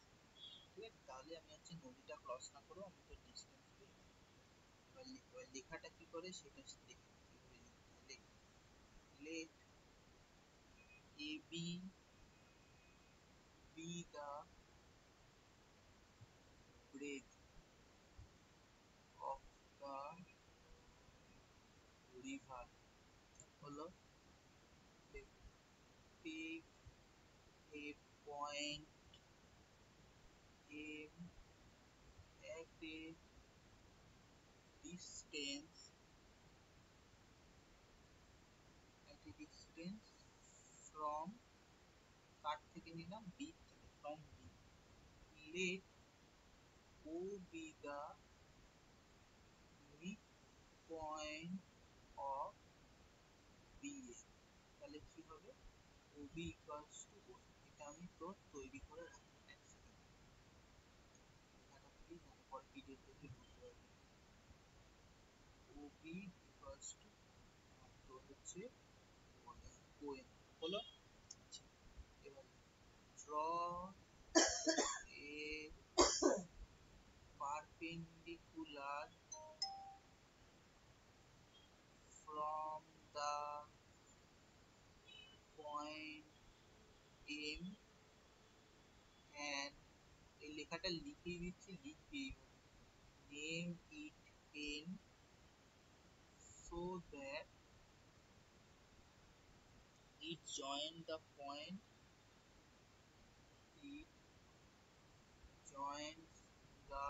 ঠিক আছে? তাহলে আমি হচ্ছে নদীটা ক্রস না করেও আমি তো ডিসটেন্স পেয়ে যাবো। এবার লেখাটা কি করে সেটা দেখে কিভাবে লিখতে হয়। let AB be the breadth of the river, হলো? Take a point M at a distance, from, কার থেকে নিলাম, B থেকে, from B. Let O be the midpoint of BA. তাহলে কি হবে? OB equals to O. এটা আমি তোর তৈরি করে রাখলাম এক সেকেন্ড, লেখাটা প্লিজ, আমি পরে পিডিএফ দেখে বুঝতে পারবি। OB equals to তোর হচ্ছে OM, হলো? আচ্ছা, এবার draw a perpendicular from the point M and, এই লেখাটা লিখেই দিচ্ছি, লিখবি এইভাবে, name it N so that it join the point, it joins the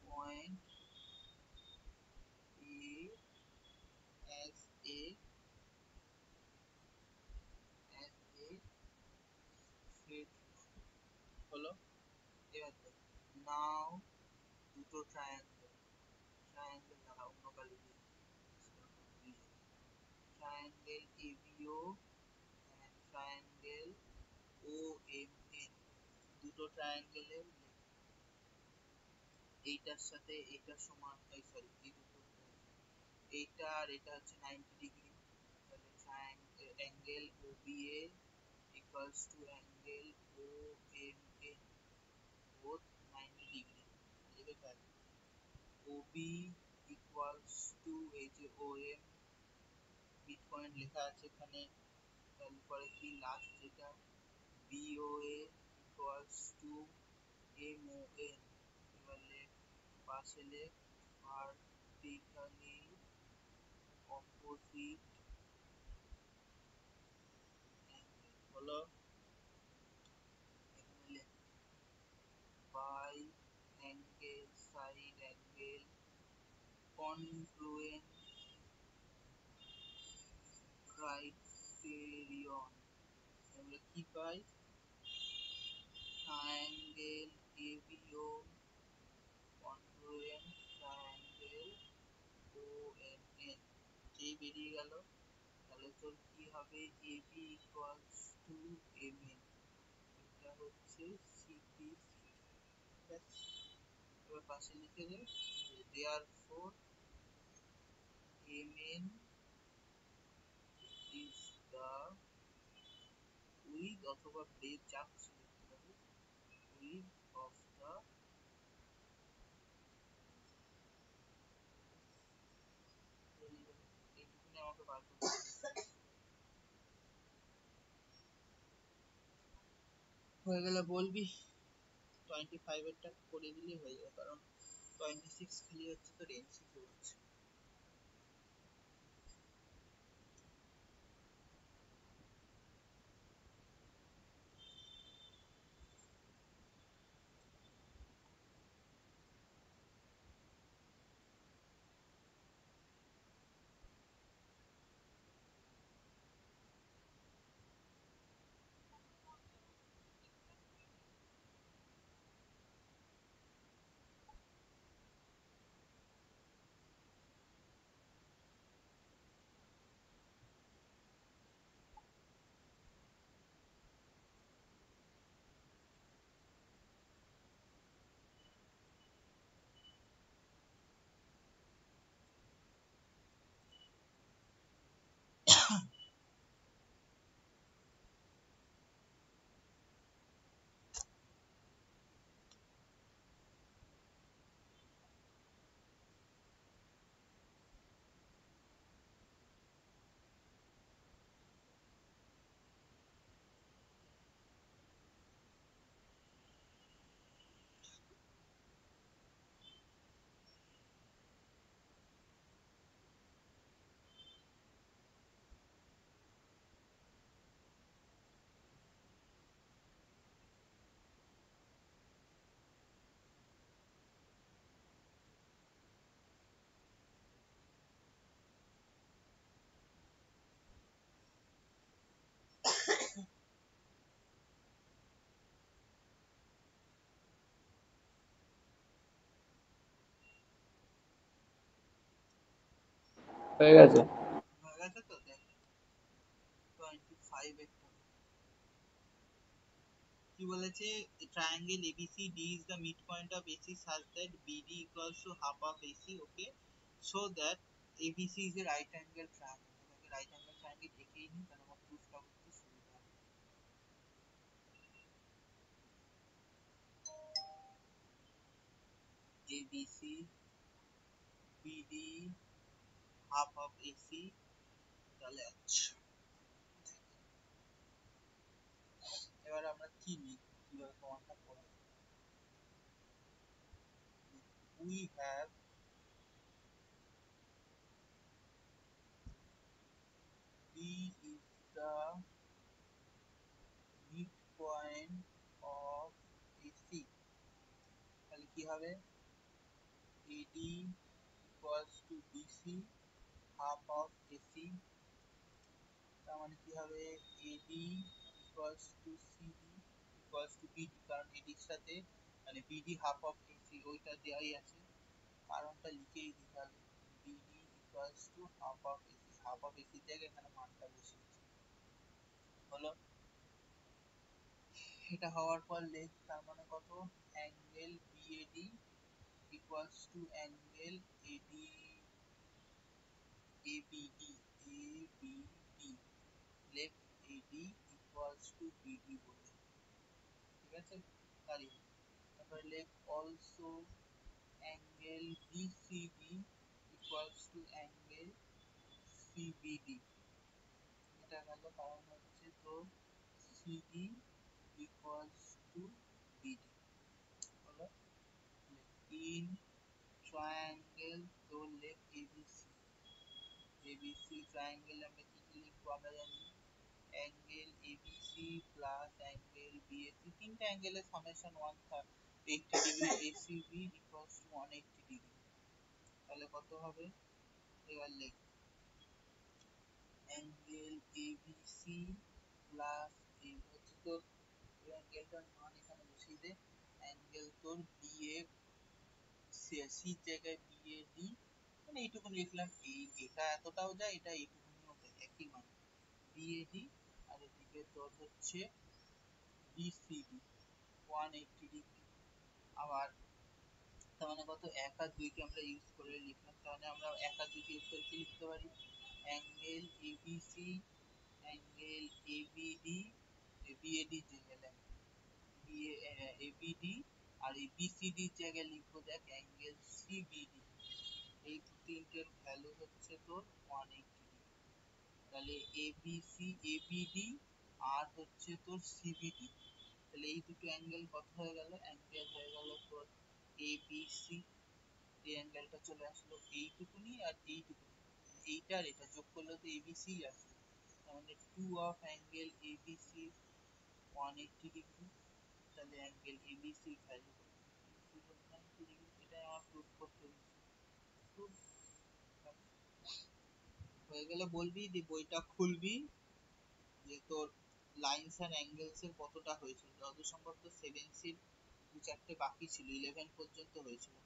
point A as a straight line, হলো? এবার দেখ, নাও দুটো ট্রায়াঙ্গেল, ট্রায়াঙ্গেল না অন্য কালি দিয়ে ভুলে যাবে, triangle ABO and triangle O M N, দুটো ট্রায়াঙ্গেলের এইটার সাথে এইটার সমান, এই সরি এই দুটো, এইটা আর এটা হচ্ছে 90 ডিগ্রি, তাহলে angle OBA equals to angle OMN, both B equals to এই যে ও এম মিড পয়েন্ট লেখা আছে এখানে, তারপরে কি লাস্ট যেটা বিওএ ইকুয়ালস টু এমওএন, এবার লেখ পাশে লেখ ভার্টিক্যালি অপোজিট অ্যাঙ্গেল হলো, এখানে লেখ by angle side angle congruent criterion, আমরা কি পাই triangle ABO congruent triangle ONN, যেই বেরিয়ে গেল তাহলে তোর কি হবে এবি ইকুয়ালস টু এমএন, এটা হচ্ছে সিপি, ঠিক আছে। এবার পাশে লিখে দে therefore MN is the width অথবা ব্রেথ যা খুশি লিখতে পারো, উইথ অফ দা, এইটুকুনি আমাকে বার করতে হয়ে গেলে বলবি, 25 এরটা করে দিলেই হয়ে যাবে, কারণ 26 খালি হচ্ছে তোর এমসিকিউ হচ্ছে। হয়ে গেছে। হয়ে গেছে তো, দেখ 25 একটা কি বলেছে, triangle ABCD is the midpoint of AC such that BD equals to half of AC, okay, so that ABC is a right angle triangle, এটাকে রাইট অ্যাঙ্গেল ট্রায়াঙ্গেল এঁকেই নি, তাহলে আমার প্রুফটা করতে সুবিধা হবে। ABC BD half of AC, তাহলে আচ্ছা এবার আমরা কি লিখব, কিভাবে প্রমাণটা করা যায়, we have B is the midpoint of AC, তাহলে কি হবে AD equals to BC half of AC, তার মানে কি হবে AD equals to CD equals to BD, কারণ AD এর সাথে মানে BD half of AC ওইটা দেয়াই আছে, কারণটা লিখেই দিতে হবে BD equals to half of AC, half of AC থেকে এখানে মানটা বসিয়েছি, হলো। এটা হওয়ার পর লেখ তার মানে কত angle BAD equals to angle ABD লেখ AD equals to BD বলে, ঠিক আছে, তারই তারপরে লেখ also angle BCD equals to angle CBD. এটা গেল, কারণ হচ্ছে তো সিডি ইকুয়ালস টু বিডি হলো ইন ট্রায়াঙ্গেল। তো লেখ এবিসি, এবিসি ট্রায়াঙ্গেল আমরা কি কি লিখবো আমরা জানি, angle ABC plus angle BAC, তিনটা অ্যাঙ্গেলের summation 180 degree ACB equals to 180 degree. তাহলে কত হবে, এবার লেখ অ্যাঙ্গেল এবিসি প্লাস এই হচ্ছে তোর অ্যাঙ্গেলটার মান এখানে বসিয়ে দে, অ্যাঙ্গেল তোর বিএ সি জায়গায় বিএডি, মানে এইটুকু লিখলাম, এই এটা এতটাও যায়, এটা এইটুকুনিও যায়, একই মান বিএডি। আর এদিকে তোর হচ্ছে বিসিডি 180 ডিগ্রি। আবার তার মানে কত, 1 আর 2 কে আমরা ইউজ করে লিখলাম, তাহলে আমরা 1 আর 2 কে ইউজ করে কি লিখতে পারি, angle ABC, angle ABD, BAD যে গেলাম এবিডি, আর এই বিসিডি জায়গায় লিখবো দেখ অ্যাঙ্গেল সিবিডি। এই তিনটের ভ্যালু হচ্ছে তোর 180 ডিগ্রি। তাহলে এবিসি এবিডি আর হচ্ছে তোর সিবিডি, তাহলে এই দুটো অ্যাঙ্গেল কত হয়ে গেল, অ্যাঙ্গেল হয়ে গেল তোর এবিসি, এই অ্যাঙ্গেলটা চলে আসলো এইটুকুনি আর এইটুকুনি, এইটা আর এটা যোগ করলে তো এবিসি আসবে, তাহলে 2 অফ অ্যাঙ্গেল এবিসি 180 ডিগ্রি। তাহলে অ্যাঙ্গেল এবিসি ভ্যালু হলো 190 ডিগ্রি। এটা আমার প্রুফ করতে দিচ্ছি, প্রুফ হয়ে গেলে বলবি যে বইটা খুলবি, যে তোর লাইনস এন্ড অ্যাঙ্গেলস এর কতটা হয়েছিল, যত সম্ভব তো 7 সির 2-4টে বাকি ছিল, 11 পর্যন্ত হয়েছিল।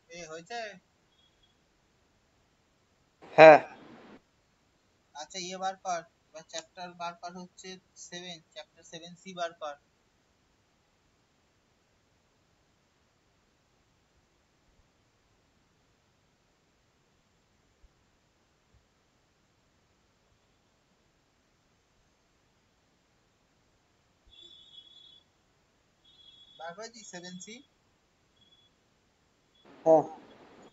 এ হয়েছে। হ্যাঁ আচ্ছা ইয়ে বার কর, এবার চ্যাপ্টার বার কর হচ্ছে 7, চ্যাপ্টার 7 সি বার কর। বার করেছিস 7 সি? হ্যাঁ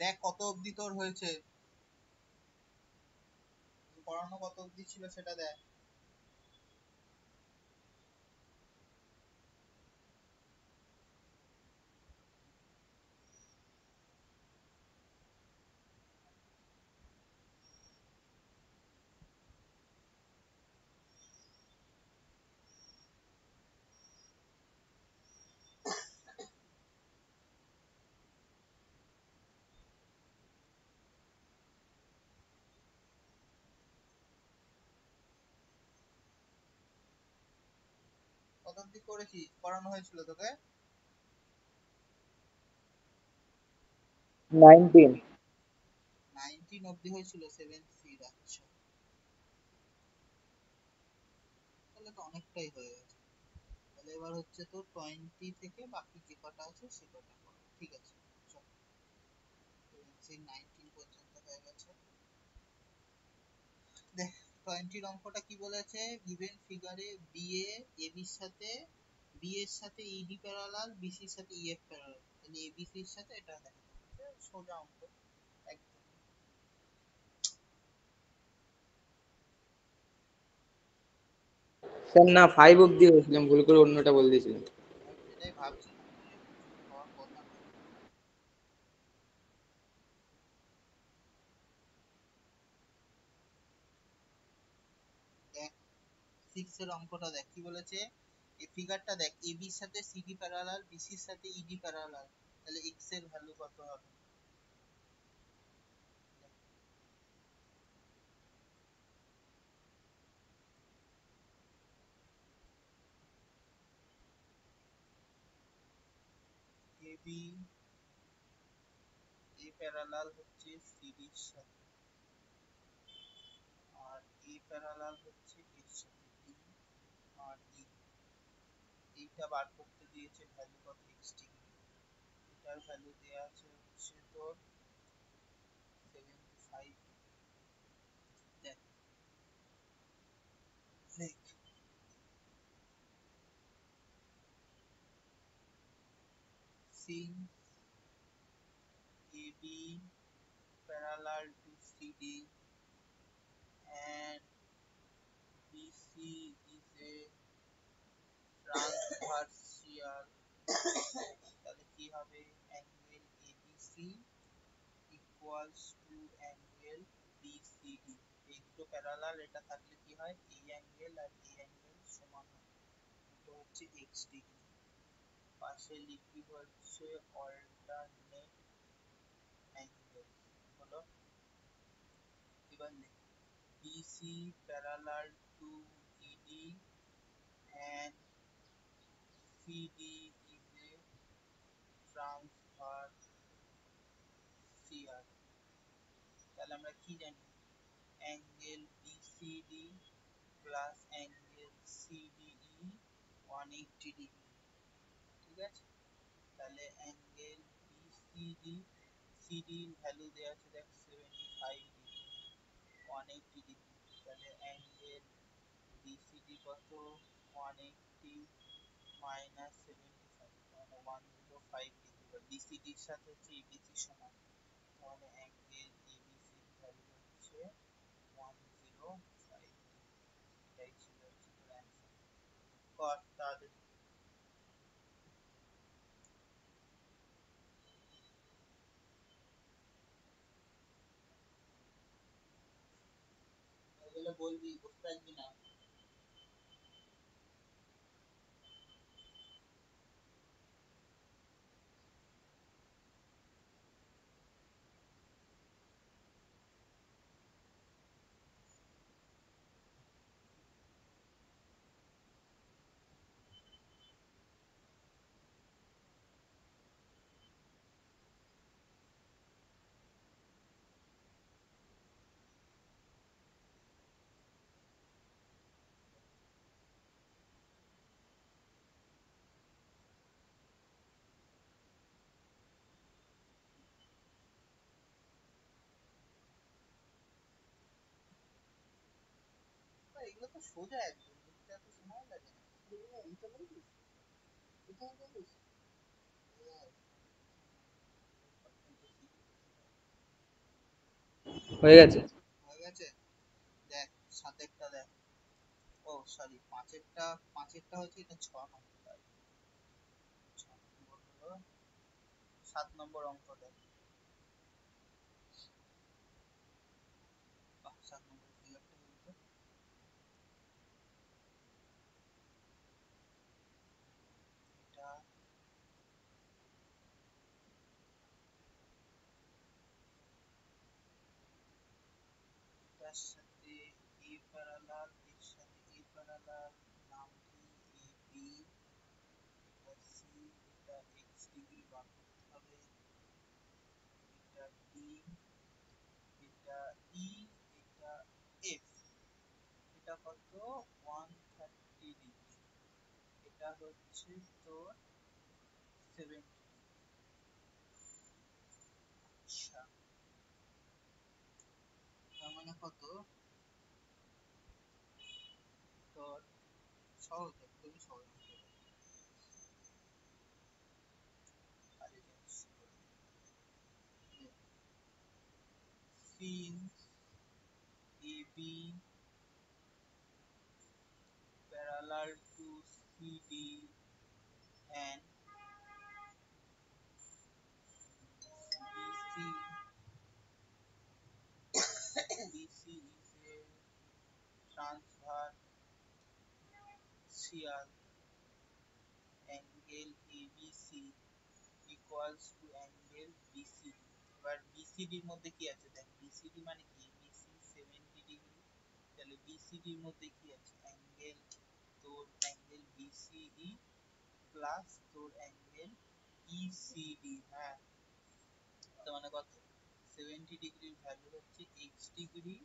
দেখ কত অবধি তোর হয়েছে, পড়ানো কত অবধি ছিল সেটা দেখ। কত অবধি করেছিস, পড়ানো হয়েছিল তোকে? 19। 19 অবধি হয়েছিল 7 সি। আচ্ছা, তাহলে তো অনেকটাই হয়ে গেছে। তাহলে এবার হচ্ছে তো 20 থেকে বাকি যে কটা আছে সে কটা করো, ঠিক আছে। চল, 19 পর্যন্ত হয়ে গেছে। দেখ 20 অঙ্কটা কি বলেছে, গিভেন ফিগারে বিএ এবির সাথে, বি এর সাথে ইডি প্যারালাল, বিসি এর সাথে ইএফ প্যারালাল, তাহলে এবিসি এর সাথে এটা দেখা যাচ্ছে, সোজা অঙ্ক একদম। স্যার না 5 অব্দি হয়েছিলাম, ভুল করে অন্যটা বলে দিয়েছিলাম। আমি সেটাই ভাবছিলাম যে কিছু হওয়ার কথা না। দেখ 6 এর অঙ্কটা দেখ কি বলেছে। এই ফিগারটা দেখ, এবি এর সাথে সিডি প্যারালাল, বিসি এর সাথে ইডি প্যারালাল, তাহলে এক্স এর ভ্যালু কত হবে? এবি এ প্যারালাল হচ্ছে সিডির সাথে, আর এ প্যারালাল হচ্ছে এর সাথে, ডি আর ই। এইটা বার করতে দিয়েছে ভ্যালু কত, এক্স ডিগ্রি। এটার ভ্যালু দেয়া আছে হচ্ছে তোর 75। দেখ দেখ since AB parallel to CD and BC is a transversal, তাহলে কি হবে, angle ABC equals to angle BCD। এই দুটো প্যারালাল, এটা থাকলে কি হয়, এই অ্যাঙ্গেল আর এই অ্যাঙ্গেল সমান হয়, এটা হচ্ছে x ডিগ্রি। পাশে লিখবি হচ্ছে অল্টারনেট অ্যাঙ্গেল হলো। এবার লিখ BC parallel to ED and CD is a transversal, তাহলে আমরা কি জানি, angle BCD plus angle CDE 180 degree. ঠিক আছে, তাহলে অ্যাঙ্গেল BCD, CD এর ভ্যালু দেওয়া আছে দেখ 75 ডিগ্রি, 180 ডিগ্রি, তাহলে অ্যাঙ্গেল BCD কত, 180 মাইনাস 75, মানে 105 ডিগ্রি। বা BCD এর সাথে হচ্ছে ABC সমান, তাহলে অ্যাঙ্গেল ABC এর ভ্যালু হচ্ছে 105 ডিগ্রি। এটাই ছিল হচ্ছে তোর অ্যান্সার। কর তাড়াতাড়ি। এগুলো বলবি, বসে থাকবি না। এগুলো তো সোজা, একদম লিখতে এত সময় লাগে না। এইটা বলবি, এটা বলবিস। হয়ে গেছে। হয়ে গেছে। দেখ সাতেরটা দেখ, ও সরি পাঁচেরটা, পাঁচেরটা হচ্ছে এটা 6 নম্বর, তাই 6 নম্বর হলো। 7 নম্বর অঙ্ক দেখ। 7 নম্বর ফিগারটা বলতো, এটা এটার সাথে এ প্যারালাল, এর সাথে এ প্যারালাল, নাম কি, এ বি, এটা সি, এটা এক্স ডিগ্রি বার করতে হবে, এটা ডি, এটা ই, এটা এফ। এটা কত, 130 ডিগ্রি, এটা হচ্ছে তোর 70 ডিগ্রি। আচ্ছা, তার মানে কত তোর, সহজ, একদমই সহজ অঙ্ক। খালি জিনিস since AB CD and BC. BC is a transversal angle ABC equals to angle BCD. এবার BCD এর মধ্যে কি আছে দেখ, BCD মানে কি, ABC 70 ডিগ্রি, তাহলে BCD এর মধ্যে কি আছে, অ্যাঙ্গেল, তোর অ্যাঙ্গেল BCE প্লাস তোর অ্যাঙ্গেল ECD। হ্যাঁ, তো মানে কত, 70 ডিগ্রির ভ্যালু হচ্ছে x degree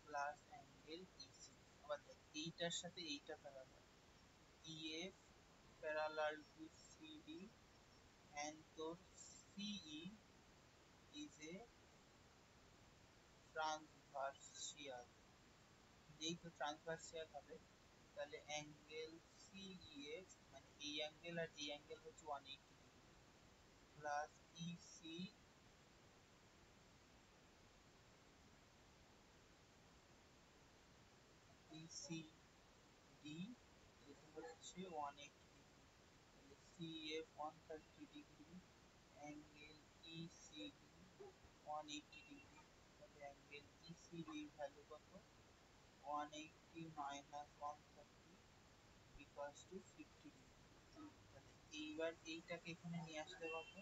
plus angle EC। আবার দেখ এইটার সাথে এইটা parallel, EF parallel to CD and তোর CE is a transversal। যেহেতু ট্রান্সভার্সিয়াল হবে তাহলে অ্যাঙ্গেল CEF মানে এই অ্যাঙ্গেল আর এই অ্যাঙ্গেল হচ্ছে 180 ডিগ্রি প্লাস ECD এটা হচ্ছে 180 ডিগ্রি, তাহলে CF 130 degree, angle ECD 180 degree, তাহলে অ্যাঙ্গেল ECD এর ভ্যালু কত, 180 minus 130 equals to 50 ডিগ্রি। তাহলে এইবার এইটাকে এখানে নিয়ে আসলে কত,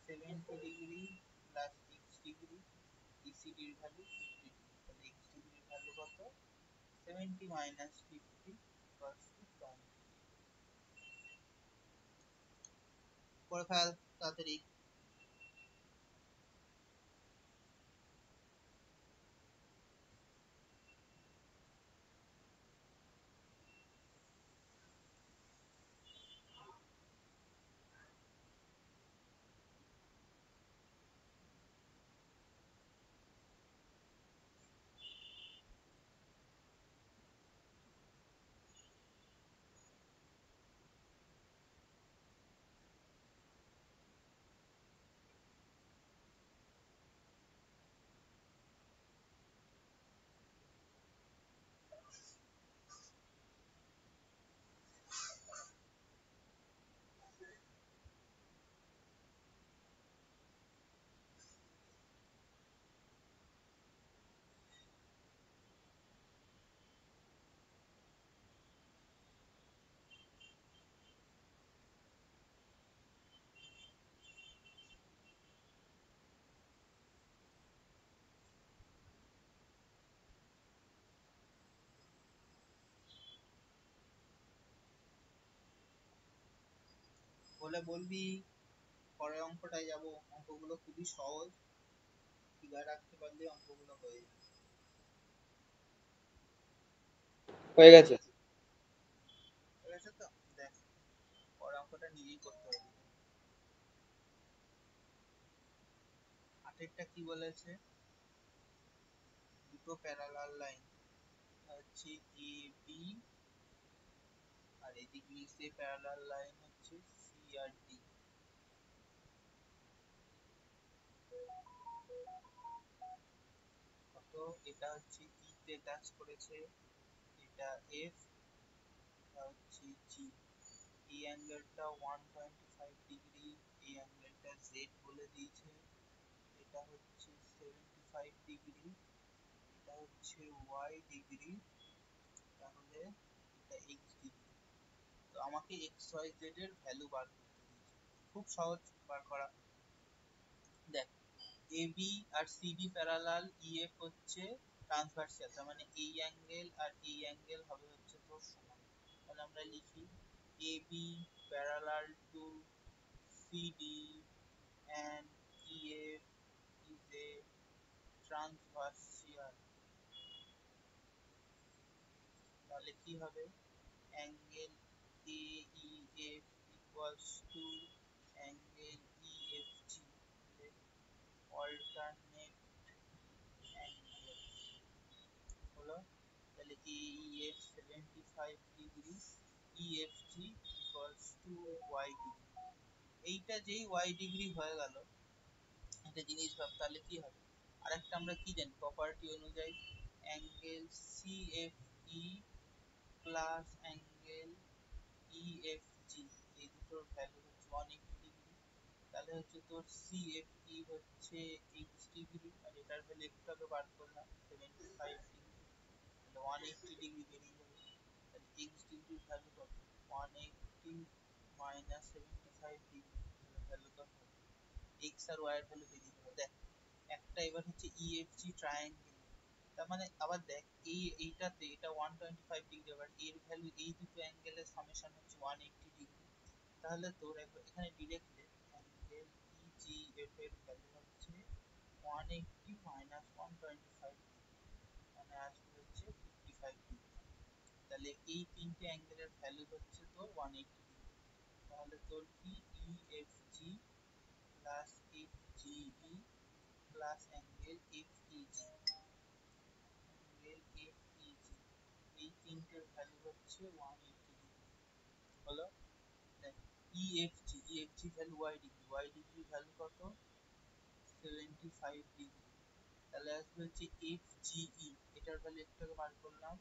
70 degree plus x degree, ECD এর ভ্যালু 50 ডিগ্রি, তাহলে x ডিগ্রির ভ্যালু কত, 70 minus 50 equals to 20। করে ফেল তাড়াতাড়ি। বলে বলবি, পরের অঙ্কটায় যাব। অঙ্কগুলো খুবই সহজ, ফিগার রাখতে পারলে অঙ্কগুলো হয়ে যাবে। হয়ে গেছে। ঠিক আছে তো, দেখ পরের অঙ্কটা নিজেই করতে হবে। আটেরটা কি বলেছে, দুটো প্যারালাল লাইন হচ্ছে এ বি আর এদিক নিচে প্যারালাল লাইন হচ্ছে সি আর ডি। কত, এটা হচ্ছে ই তে টাচ করেছে, এটা এফ, এটা হচ্ছে জি। এই অ্যাঙ্গেলটা 125 ডিগ্রি, এই অ্যাঙ্গেলটা জেড বলে দিয়েছে, এটা হচ্ছে 75 ডিগ্রি, এটা হচ্ছে ওয়াই ডিগ্রি, তাহলে এটা এক্স ডিগ্রি। তো আমাকে এক্স ওয়াই জেড এর ভ্যালু বার করতে দিয়েছে, খুব সহজ বার করা। দেখ এবি আর সিডি প্যারালাল, ইএফ হচ্ছে ট্রান্সভার্সাল, তার মানে এই অ্যাঙ্গেল আর এই অ্যাঙ্গেল হবে হচ্ছে তোর সমান। তাহলে আমরা লিখি AB parallel to CD and EF is a transversal। তাহলে কি হবে, angle AEF equals to angle EFG, alternate angle হলো। তাহলে AEF 75 degree, EFG equals to y degree. এইটা যেই y ডিগ্রি হয়ে গেল, একটা জিনিস ভাব তাহলে কি হবে, আরেকটা আমরা কি জানি প্রপার্টি অনুযায়ী, angle CFE plus angle EFG এই দুটোর ভ্যালু হচ্ছে 180 ডিগ্রি, তাহলে হচ্ছে তোর সিএফই হচ্ছে 80 ডিগ্রি, আর এটার ভ্যালু একটু আগে বার করলাম 75 ডিগ্রি, তাহলে 180 ডিগ্রি বেরিয়ে যাবে। তাহলে এক্স ডিগ্রির ভ্যালু কত? 180 মাইনাস 75 ডিগ্রি, তাহলে ভ্যালু কত? এক্স আর ওয়াই এর ভ্যালু বেরিয়ে যাবে। দেখ একটা এবার হচ্ছে ইএফজি ট্রায়াঙ্গেল, তার মানে আবার দেখ এইটাতে এটা 125 ডিগ্রি, আবার এর ভ্যালু এই দুটো অ্যাঙ্গেলের সামেশন হচ্ছে 180 ডিগ্রি, তাহলে তোর এখানে ডিরেক্ট অ্যাঙ্গেল ইজিএফ এর ভ্যালু হচ্ছে 180 মাইনাস 125 ডিগ্রি, মানে আসবে হচ্ছে 55 ডিগ্রি। তাহলে এই তিনটে অ্যাঙ্গেলের ভ্যালু হচ্ছে তোর 180 ডিগ্রি, তাহলে তোর কি EFG plus FGE plus angle FEG, angle FEG এই তিনটের ভ্যালু হচ্ছে 180 ডিগ্রি। হলো? দেখ EFG value Y degree value কত? 75 ডিগ্রি, তাহলে আসবে হচ্ছে এফজিই, এটার ভ্যালু একটু আগে বার করলাম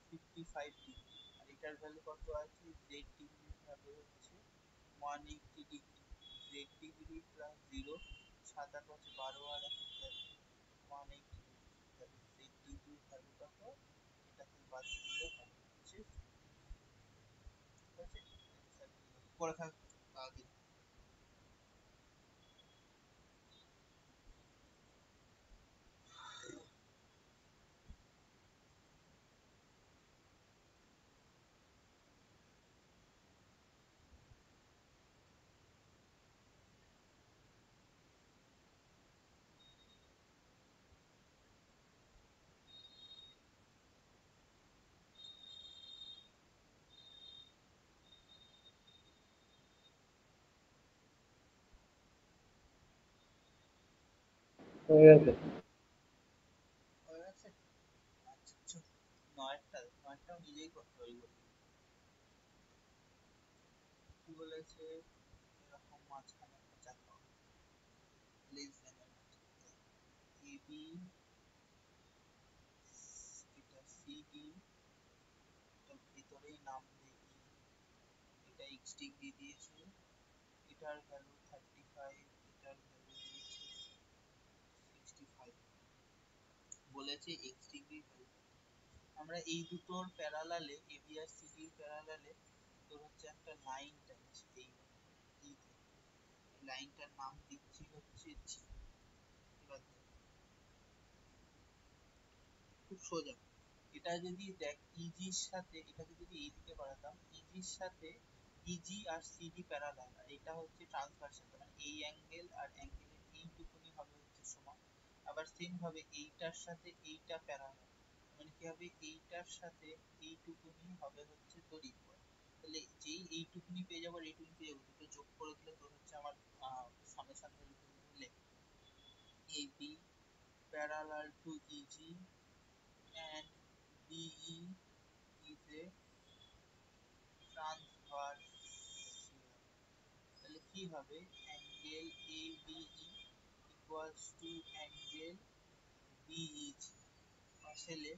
55 ডিগ্রি, আর এটার ভ্যালু কত আছে? জেড ডিগ্রির ভ্যালু হচ্ছে 180 ডিগ্রি, জেড ডিগ্রি প্লাস 0, 7 আর 5 12 আর 1 11, 180 ডিগ্রি, তাহলে জেড ডিগ্রির ভ্যালু কত? এটাকে বাদ দিলে হবে হচ্ছে, ঠিক আছে? পরে থাক আগে। হয়ে গেছে। হয়ে গেছে? আচ্ছা চল, নয়টাও নিজেই করতে পারি বলে কি বলেছে, এরকম মাঝখানে একটা চাকা লেস দেন এর মাঝখানে এবি, এটা সিডি, এটার ভিতরেই নাম দেই ই, এটা এক্স ডিগ্রি দিয়েছে, এটার ভ্যালু 35, এটার ভ্যালু দিয়েছে 65, বলেছে এক্স ডিগ্রি ভ্যালু। আমরা এই দুটোর প্যারালালে, এবি আর সিডির প্যারালালে তোর হচ্ছে একটা লাইন টানছি, এইভাবে এই লাইনটার নাম দিচ্ছি হচ্ছে জি। এবার দেখ, খুব সোজা, এটা যদি দেখ ইজির সাথে এটাকে যদি এইদিকে বাড়াতাম, ইজির সাথে ইজি আর সিডি প্যারালাল, আর এটা হচ্ছে ট্রান্সভার্সাল, মানে এই অ্যাঙ্গেল আর অ্যাঙ্গেলের এইটুকুনি হবে হচ্ছে সমান। আবার সেম ভাবে এইটার সাথে এইটা প্যারালাল, মানে কি হবে, এইটার সাথে এইটুকুনি হবে হচ্ছে তোর ইকুয়াল। তাহলে যেই এইটুকুনি পেয়ে যাবো আর এইটুকুনি পেয়ে যাবো, দুটো যোগ করে দিলে তোর হচ্ছে আমার সামেশন ভ্যালু হয়ে যাবে, লেখ AB parallel to EG and BE is a transversal, তাহলে কি হবে, angle ABE equals to angle BEG, আসলে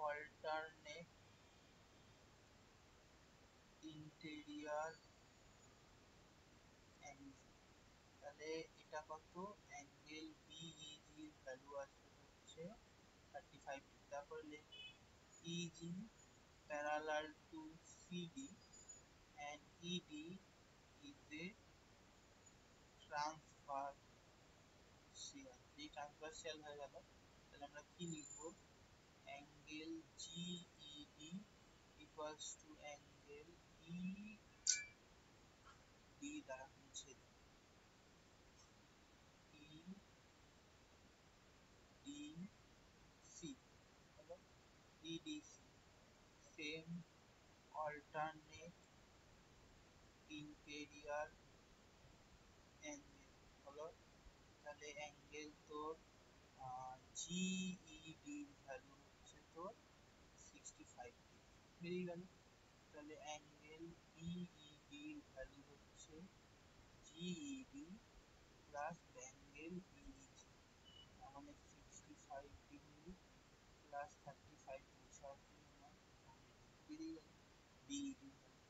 alternate interior angle, তাহলে এটা কত, অ্যাঙ্গেল BEG এর ভ্যালু আসবে হচ্ছে 35 ডিগ্রি। তারপরে লেখ EG parallel to CD and ED is a ট্রান্সভার্সিয়াল, এই ট্রান্সভার্সিয়াল হয়ে গেল, তাহলে আমরা কি লিখবো, angle GED equals to angle ED, দ্বারা মুছে দিই ইডিসি, হলো EDC, same alternate interior angle, হলো? তাহলে অ্যাঙ্গেল তোর জিইডির ভ্যালু হচ্ছে তোর 65 ডিগ্রি, বেরিয়ে গেল। তাহলে অ্যাঙ্গেল বিইডির ভ্যালু হচ্ছে জিইডি প্লাস অ্যাঙ্গেল বিইজি, তার মানে 65 ডিগ্রি প্লাস 35, 3 7 9, বেরিয়ে গেল বিইডি ভ্যালু।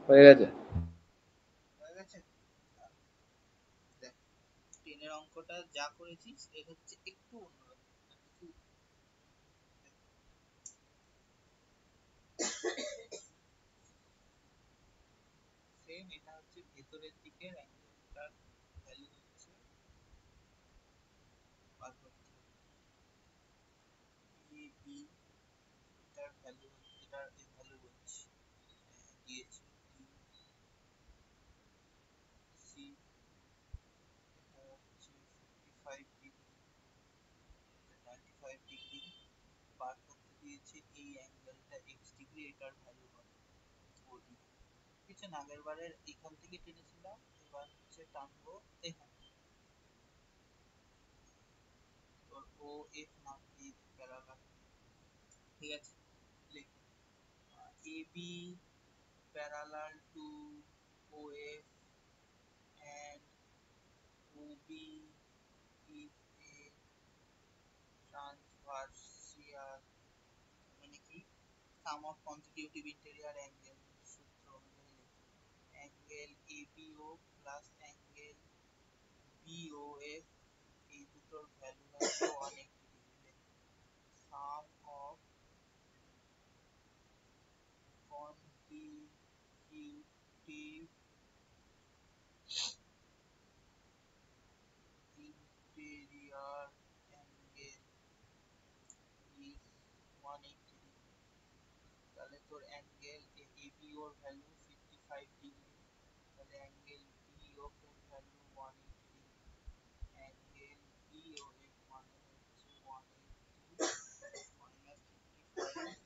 হয়ে গেছে। হয়ে গেছে। দেখ, 10 অঙ্কটা যা করেছিস এ হচ্ছে একটু অন্যরকম, আর কিছু সেম। এটা হচ্ছে ভেতরের দিকের অ্যাঙ্গেলটার ভ্যালু হচ্ছে বার করতে হবে। এ বি, এটার ভ্যালু হচ্ছে, এটার ভ্যালু বলছি, দিয়েছে ডি সি, এটা হচ্ছে 55 ডিগ্রি, এটা 25 ডিগ্রি। বার করতে দিয়েছে এই অ্যাঙ্গেলটা এক্স ডিগ্রি, এটার ভ্যালু কত, ওডি। কিছু না, আগের বারের এখান থেকে টেনেছিলাম, এবার হচ্ছে টানবো এখান থেকে। তোর ও এফ নাম দিয়ে দিই প্যারালাল, ঠিক আছে। লিখ A B parallel to OF and OB is a transversal, মানে কি, sum of consecutive interior angle সূত্র অনুযায়ী angle ABO plus angle BOF এই দুটোর ভ্যালু হচ্ছে 180 degree. Some of consecutive interior angle is 180 degree। তাহলে তোর অ্যাঙ্গেল এবি ওর value 55 degree, তাহলে অ্যাঙ্গেল বিওএফ এর ভ্যালু 180 ডিগ্রি। অ্যাঙ্গেল বিওএফ মানে হচ্ছে 180 মাইনাস 55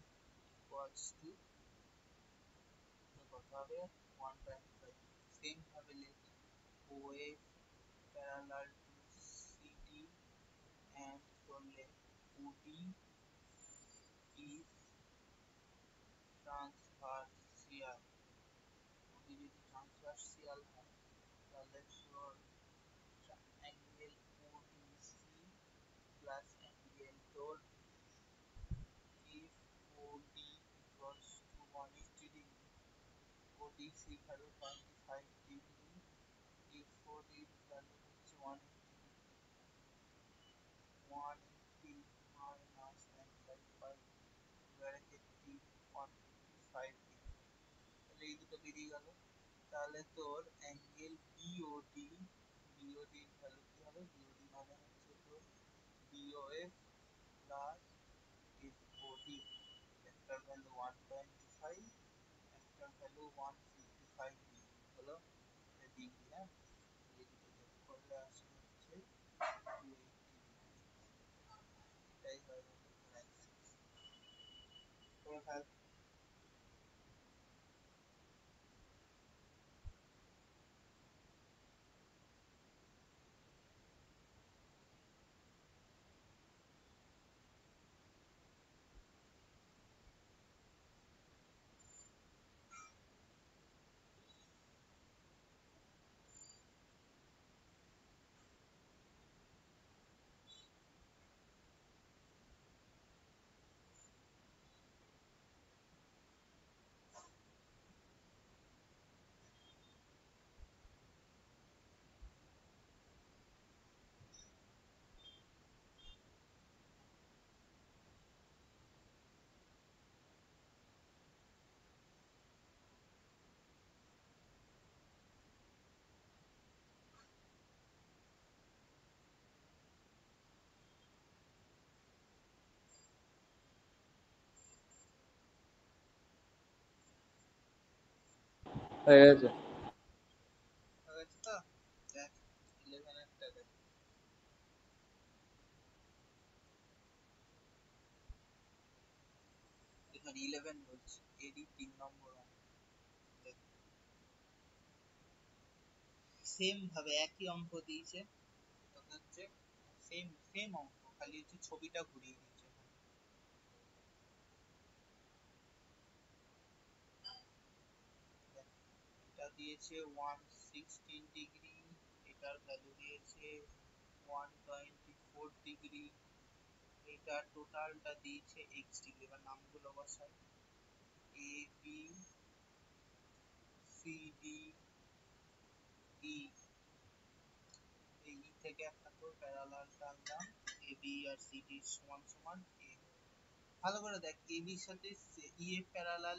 ইকুয়ালস টু কত হবে, 125। সেম ভাবে লেখ OF parallel to CD and করলে ওডি ইজ ট্রান্সভার্সিয়াল। ওডি যদি ট্রান্সভার্সিয়াল হয় তাহলে তোর অ্যাঙ্গেল ওডিসি প্লাস অ্যাঙ্গেল তোর F OD equals to 180 degree. ODC value 25 degree, F ওডির ভ্যালু হচ্ছে 180 ডিগ্রি। 180 minus 955 bracket 155 degree. তাহলে এই দুটো বেরিয়ে গেল। তাহলে তোর অ্যাঙ্গেল বিওডি, বিওডির ভ্যালু কি হবে, বিওডি মানে হচ্ছে তোর বিওএফ প্লাস এফওডি। একটার ভ্যালু 125, একটার ভ্যালু 155 ডিগ্রি হলো, ডিগ্রি, হ্যাঁ। এই দুটো যোগ করলে আসে হচ্ছে 280 ডিগ্রি। এটাই হয়ে গেল তোর অ্যাক্সিস। করে ফেল। হয়ে গেছে। হয়ে গেছে তো। দেখ 11 একটা দেখ, এখানে 11 বলছি, এরই 3 নম্বর অঙ্ক। দেখ সেম ভাবে একই অঙ্ক দিয়েছে, তবে হচ্ছে সেম সেম অঙ্ক, খালি হচ্ছে ছবিটা ঘুরিয়ে দিয়েছে এখানে। দেখ, এটা দিয়েছে 116 ডিগ্রি, এটার ভ্যালু দিয়েছে 124 ডিগ্রি, এটা টোটালটা দিয়েছে এক্স ডিগ্রি। এবার নামগুলো বসাই, এ বি সিডি ই, এই ই থেকে একটা তো প্যারালাল টানলাম, এবি আর সিডি সমান সমান এ। ভালো করে দেখ, এবি এর সাথে ই এর প্যারালাল,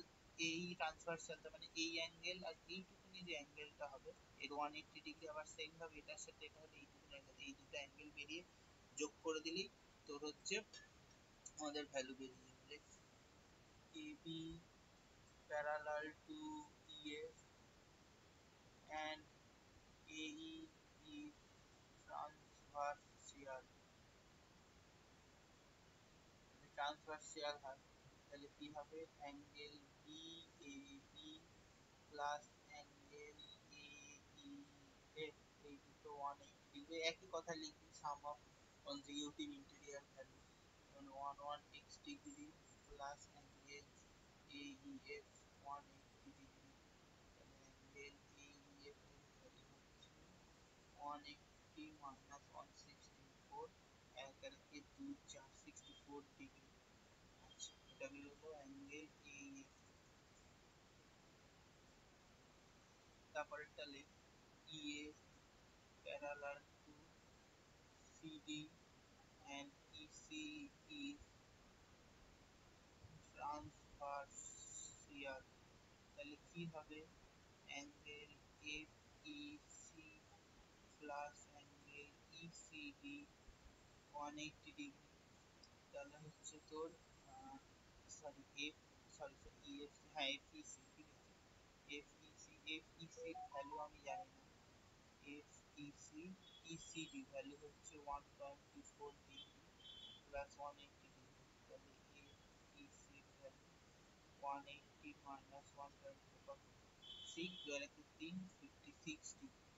এই ট্রান্সভার্সাল, তার মানে এই অ্যাঙ্গেল আর এইটুকুনি যে অ্যাঙ্গেলটা হবে এর 180 ডিগ্রি, আবার সেম ভাবে এটার সাথে এটা হলে এইটুকুনি অ্যাঙ্গেল, এই দুটো অ্যাঙ্গেল বেরিয়ে যোগ করে দিলেই তোর হচ্ছে আমাদের ভ্যালু বেরিয়ে যাবে। AB parallel to EF and AE is transversal, transversal হয়, তাহলে কি হবে angle BAE plus angle AEF, এই দুটো 180 ডিগ্রি, একই কথা লিখবি, sum of consecutive interior value, যেমন 116 degree plus angle AEF 180 degree, তাহলে অ্যাঙ্গেল AEF এর ভ্যালু হচ্ছে 180 minus 164, এক আর একে 2 4 64 ডিগ্রি। আচ্ছা, এটা বেরোলো অ্যাঙ্গেল AEF। তারপরেরটা লেখ, EF parallel to CD and EC is transversial, তাহলে কি হবে angle FEC plus angle ECD 180 degree, তাহলে হচ্ছে তোর sorry F sorry sorry EF, হ্যাঁ এফইসি, ঠিক আছে, এফইসি, এফইসি এর ভ্যালু আমি জানি না, এফইসি, ইসিডি ভ্যালু হচ্ছে 124 ডিগ্রি প্লাস 180 ডিগ্রি, তাহলে এফইসি এর ভ্যালু 180 মাইনাস 124 কত, 6 2 আর 3 56 ডিগ্রি,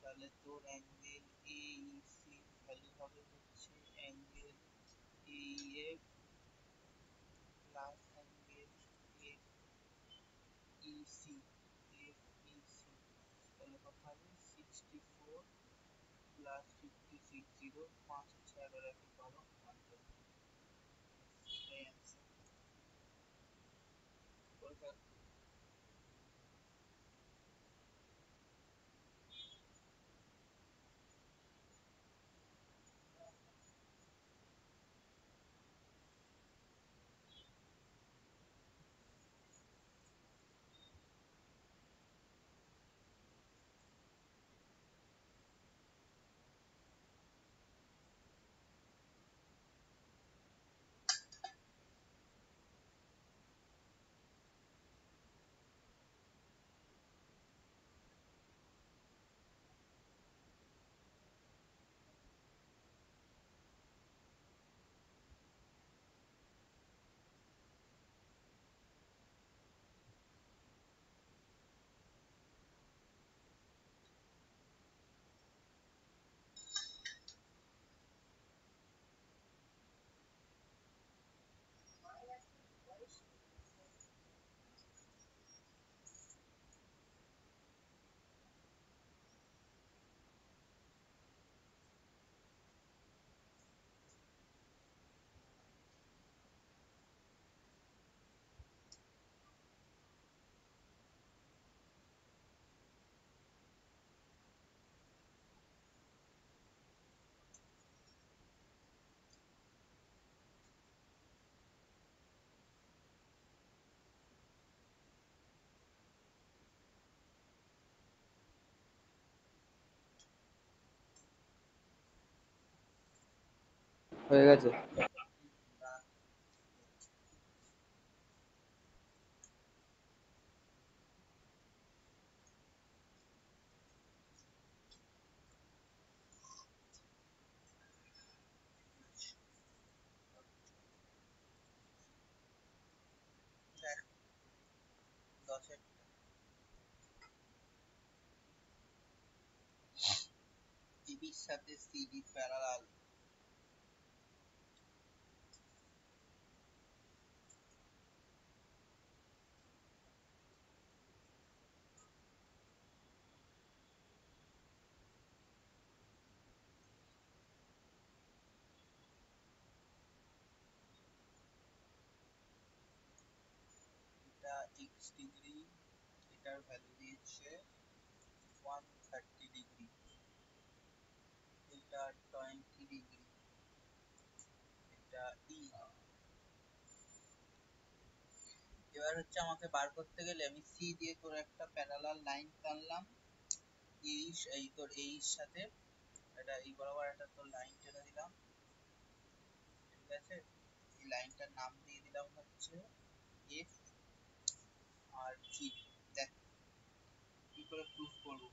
তাহলে তোর অ্যাঙ্গেল এইসি ভ্যালু হবে হচ্ছে অ্যাঙ্গেল এইএফ প্লাস অ্যাঙ্গেল এফইসি, এফইসি, তাহলে কত হবে 64 প্লাস 56, 0 5 6 11 1 12 120, এটাই অ্যান্সার। পরীক্ষা হয়ে গেছে। দেখ 10-এর টিভির সাথে সিডি প্যারালাল, এটা x ডিগ্রি, এটার ভ্যালু দিয়েছে 130 ডিগ্রি, এটা 20 ডিগ্রি, এটা ই। এবার হচ্ছে আমাকে বার করতে গেলে আমি সি দিয়ে তোর একটা প্যারালাল লাইন টানলাম এই তোর এই সাথে, এটা এই বরাবর একটা তোর লাইন টেনে দিলাম, ঠিক আছে। এই লাইনটার নাম দিয়ে দিলাম হচ্ছে এফ আর জি। দেখ কি করে প্রুফ করব।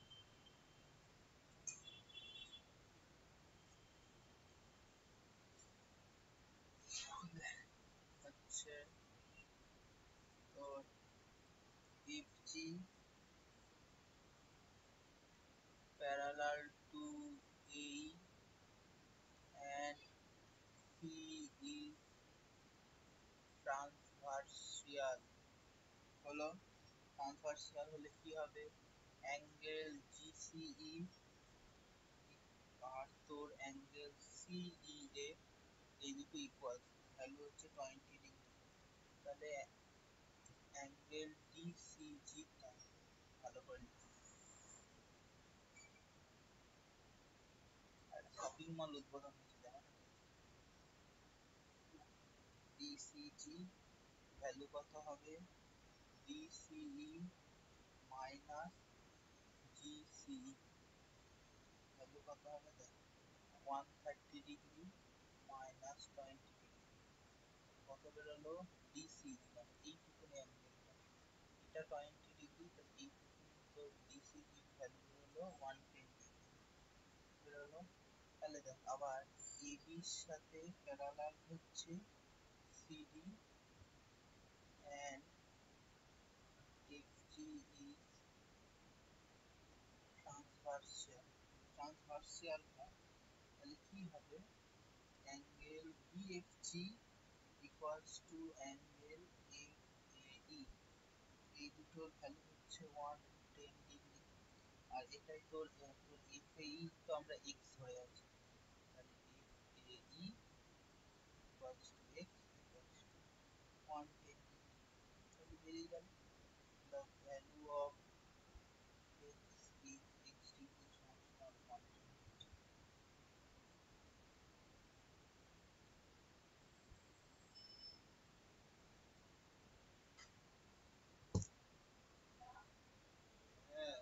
হচ্ছে তোর F G parallel to A and C is transversal হলো, ট্রান্সভার্সিয়াল হলে কি হবে, অ্যাঙ্গেল জিসিই আর তোর অ্যাঙ্গেল সিই এ এই দুটো ইকুয়াল, ভ্যালু হচ্ছে 20 ডিগ্রি। তাহলে অ্যাঙ্গেল ডিসিজি ভালো করে শপিং মল উদ্বোধন হয়েছে জানো না, ডিসিজি ভ্যালু কত হবে, ডিসিই মাইনাস জিসিই ভ্যালু কত হবে, দেখ 130 ডিগ্রি মাইনাস 20 ডিগ্রি কত বেরোলো, ডিসি দিলাম এইটুকুনি অ্যাঙ্গেলটা, এটা 20 ডিগ্রি, তো এইটুকুনি তো ডিসিজি ভ্যালু বেরোলো 120 বেরোলো। তাহলে দেখ আবার এবির সাথে প্যারালাল হচ্ছে CD and FG is transversal, ট্রান্সভার্সিয়াল না, তাহলে কি হবে, অ্যাঙ্গেল বিএফজি ইকুয়ালস টু অ্যাঙ্গেল এফএই, এই দুটোর ভ্যালু হচ্ছে 110 ডিগ্রি। আর এটাই তোর এফএই তো আমরা এক্স ধরে আছি, তাহলে FAE equals to X equals to 110 degree, তাহলে বেরিয়ে গেল the value of x is x equals 110. হ্যাঁ,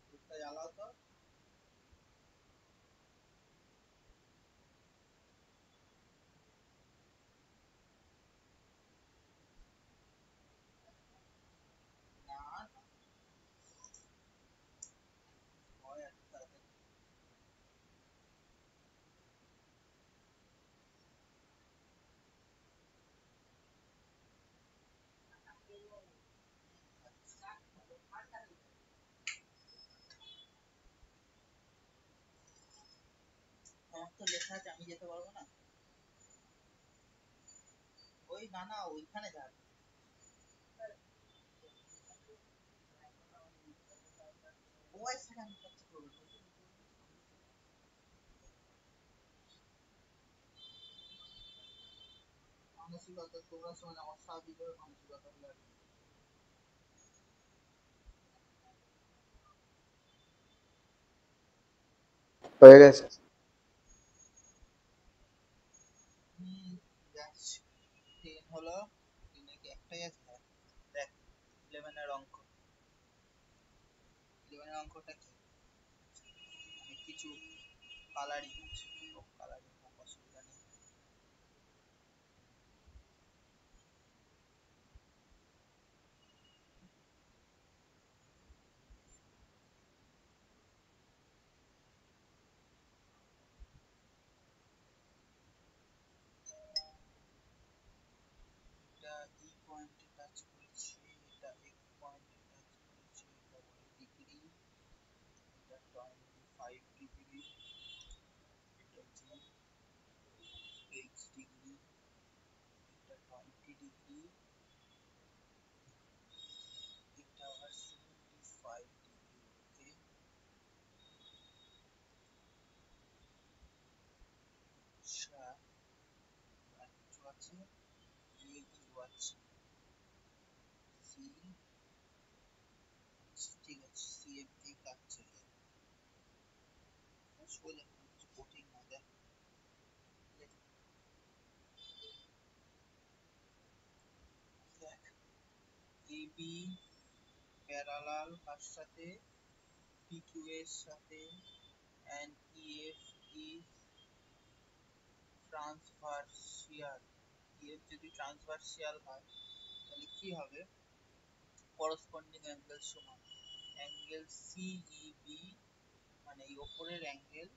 দুধটা জ্বালাও তো। না না, হয় এত তাড়াতাড়ি। আমার তো লেখা আছে, আমি যেতে পারবো না। ওই না না, ওইখানে যাবে। ও এখানে আমি কথা বলবো, মানসিকতা তোমরা সময় আমার স্বাভাবিক মানসিকতা হলে আর কি। হয়ে গেছে। যাচ্ছে 10 হলো, 10 কি একটাই আছে, হ্যাঁ। দেখ 11 এর অঙ্ক, 11 এর অঙ্কটা কি, অনেক কিছু কালারিং আছে, কালারিং হোক অসুবিধা নেই। এটা ই পয়েন্টে টাচ করেছে, এটা এফ পয়েন্টে টাচ করেছে, এটা ওয়াই ডিগ্রি, এটা 25 ডিগ্রি, এটা জি এক্স ডিগ্রি, এটা 20 ডিগ্রি, এটা আবার 75 ডিগ্রি। ওকে, আচ্ছা আর কিছু আছে, এ ইউ আছে, সি বোঝা কিছু কঠিন না, দেখ দেখ এবি প্যারালাল কার সাথে, পিকিউ এর সাথে, and EF is ট্রান্সভার্সিয়াল। EF যদি ট্রান্সভার্সিয়াল হয় তাহলে কি হবে, করসপন্ডিং অ্যাঙ্গেল সমান অ্যাঙ্গেল সিইবি, মানে এই ওপরের অ্যাঙ্গেল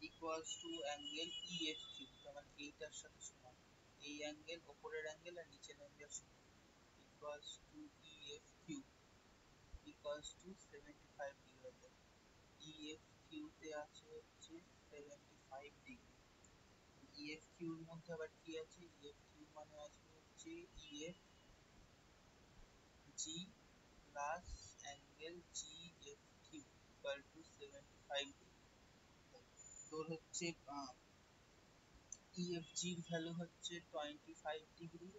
ইকুয়ালস টু অ্যাঙ্গেল ইএফকিউ, তার মানে এইটার সাথে সমান। এই অ্যাঙ্গেল ওপরের অ্যাঙ্গেল আর নিচের অ্যাঙ্গেল সমান, equals to EFQ equals to 75 degree. EFQ তে আছে হচ্ছে 75 ডিগ্রি। ইএফকিউ এর মধ্যে আবার কি আছে, ইএফকিউ মানে আসবে হচ্ছে EF G plus angle GFQ equal to 75 degree. তোর হচ্ছে ইএফজি এর ভ্যালু হচ্ছে 25 ডিগ্রি,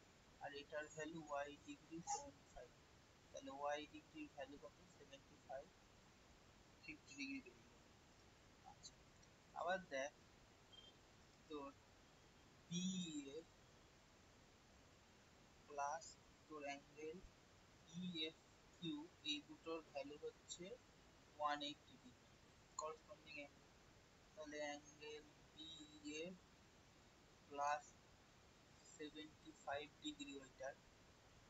আর এটার ভ্যালু ওয়াই ডিগ্রি 75, তাহলে ওয়াই ডিগ্রির ভ্যালু কত, 75, 50 ডিগ্রি বেরিয়ে গেল। আচ্ছা, আবার দেখ তোর বিএফ প্লাস তোর অ্যাঙ্গেল ইএফ কিউ, এই দুটোর ভ্যালু হচ্ছে 180 ডিগ্রি, করসপন্ডিং অ্যাঙ্গেল। তাহলে অ্যাঙ্গেল বিএফ প্লাস 75 ডিগ্রি, ওইটার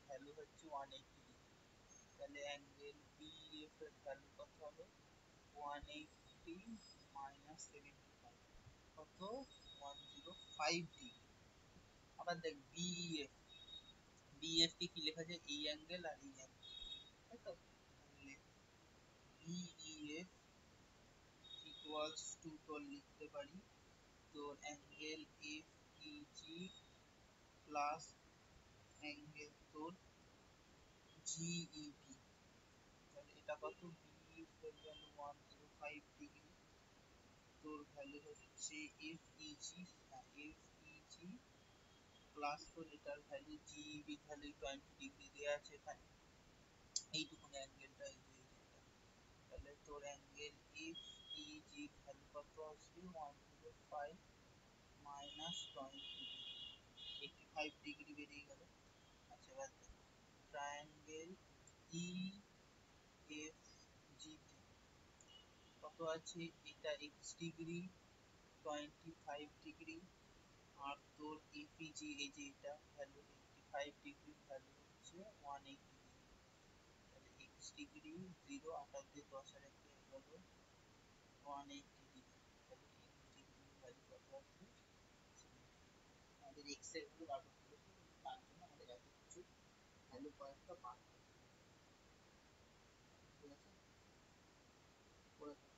ভ্যালু হচ্ছে 180 ডিগ্রি। তাহলে অ্যাঙ্গেল বিএফ এর ভ্যালু কত হবে, 180 মাইনাস 75, কত, 105 ডিগ্রি। আবার দেখ বিএফ, বিএফ কে কি লেখা যায়, এই অ্যাঙ্গেল আর এই অ্যাঙ্গেল, তাই তো। তাহলে বিইএফ ইকুয়ালস টু তোর লিখতে পারি তোর angle F easy plus angle তোর জিইবি। তাহলে এটা কত, বিইএফ এর ভ্যালু 105 ডিগ্রি, তোর ভ্যালু হচ্ছে এফ ইজি, হ্যাঁ এফ ইজি প্লাস তোর এটার ভ্যালু জিইবি ভ্যালু 20 ডিগ্রি দেওয়া আছে এখানে, এইটুকুন অ্যাঙ্গেলটা এই যে এটা। তাহলে তোর অ্যাঙ্গেল এফ ইজি ভ্যালু কত আসবে, 105 মাইনাস 20 ডিগ্রি, 85 ডিগ্রি বেরিয়ে গেল। আচ্ছা এবার ট্রায়াঙ্গেল ই এফ জি তে কত আছে, এটা এক্স ডিগ্রি 25 ডিগ্রি, আর তোর এপিজি এই যে এটা ভ্যালু 85 ডিগ্রি, ভ্যালু হচ্ছে 180 ডিগ্রি। তাহলে এক্স ডিগ্রি 0, 28 দিয়ে 10 আর 1 11, 180 ডিগ্রি। তাহলে এক্স ডিগ্রি ভ্যালু কত আসবে, 70। আমাদের এক্স এর ভ্যালু বার করতে হবে, তার জন্য আমাদের এত কিছু ভ্যালু কয়েকটা বার করতে হবে, ঠিক আছে, করে ফেলো।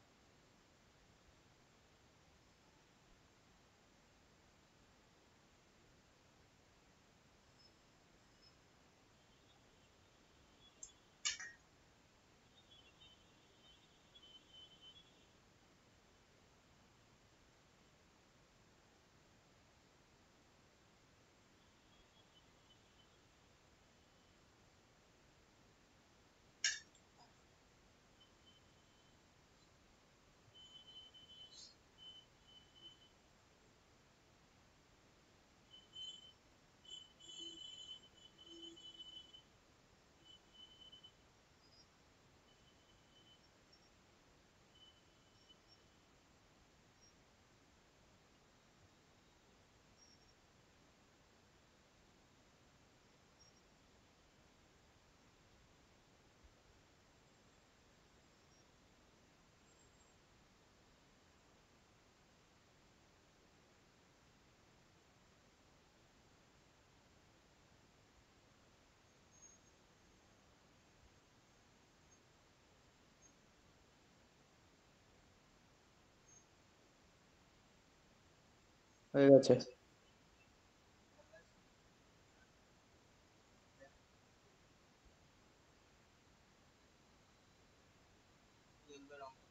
হয়ে গেছে। টুয়েলভের অঙ্ক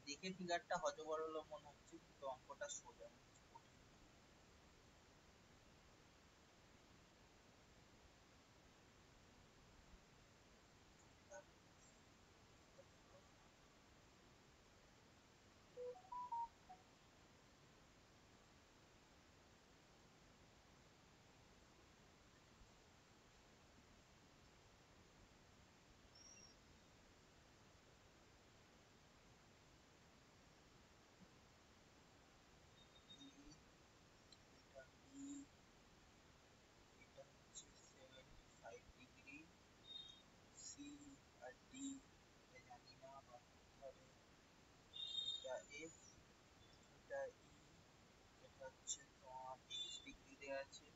দেখে ফিগারটা হজবরল মনে হচ্ছে, কিন্তু অঙ্কটা সোজা, কিছু কঠিন না। এফ, এটা ই, এটা হচ্ছে তোমার এক্স ডিগ্রি দেওয়া আছে,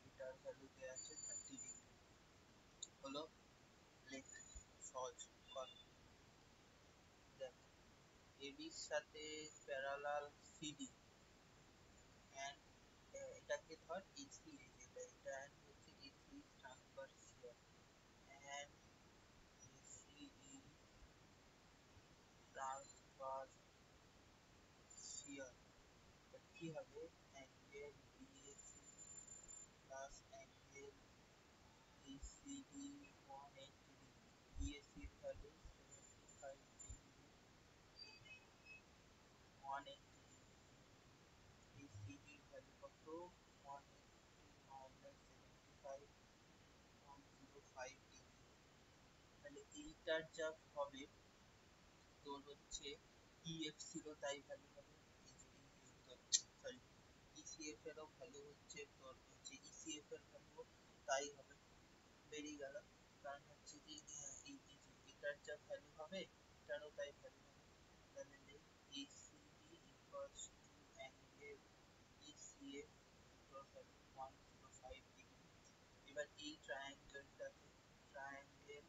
এটার ভ্যালু দেওয়া আছে 30 ডিগ্রি। হলো লেখ, সহজ কর। দেখ, এবির সাথে প্যারালাল সিডি এন্ড এটাকে ধর এসি, এটা এটা এন্ড হচ্ছে এসি ট্রান্সভার্সিয়াল এন্ড এসি ট্রান্সভার্সিয়াল, কি হবে angle BAC plus angle ACD 180 degree. BAC এর ভ্যালু 75 ডিগ্রি, 180 ডিগ্রি। এসিডি এর ভ্যালু কত, 180 মাইনাস 75, 105 ডিগ্রি। তাহলে এইটার যা হবে তোর হচ্ছে ইএফ ছিল তাই ভ্যালু হবে, এই যে সরি ইসিএফ এরও ভ্যালু হচ্ছে তোর হচ্ছে ইসিএফ এর ভ্যালু তাই হবে, বেরিয়ে গেল। কারণ হচ্ছে যে এই যে এটার যা ভ্যালু হবে এটারও তাই ভ্যালু হবে। তাহলে ACD equals to angle ECF এটার ভ্যালু 105 ডিগ্রি। এবার এই ট্রায়াঙ্গেলটাকে ট্রায়াঙ্গেল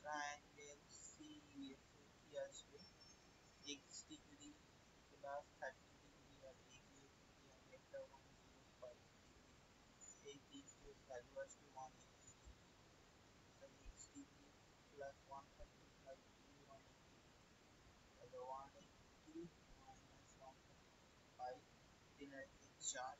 ট্রায়াঙ্গেল সিএফ এ কি আসবে, এক্স ডিগ্রি প্লাস 30 ডিগ্রি আর এই যে অ্যাঙ্গেলটা 105 ডিগ্রি, এই তিনটের ভ্যালু আসবে 180 ডিগ্রি। তাহলে x degree plus 135 degree 180 degree, তাহলে 180 মাইনাস 135, 3 আর 3 4,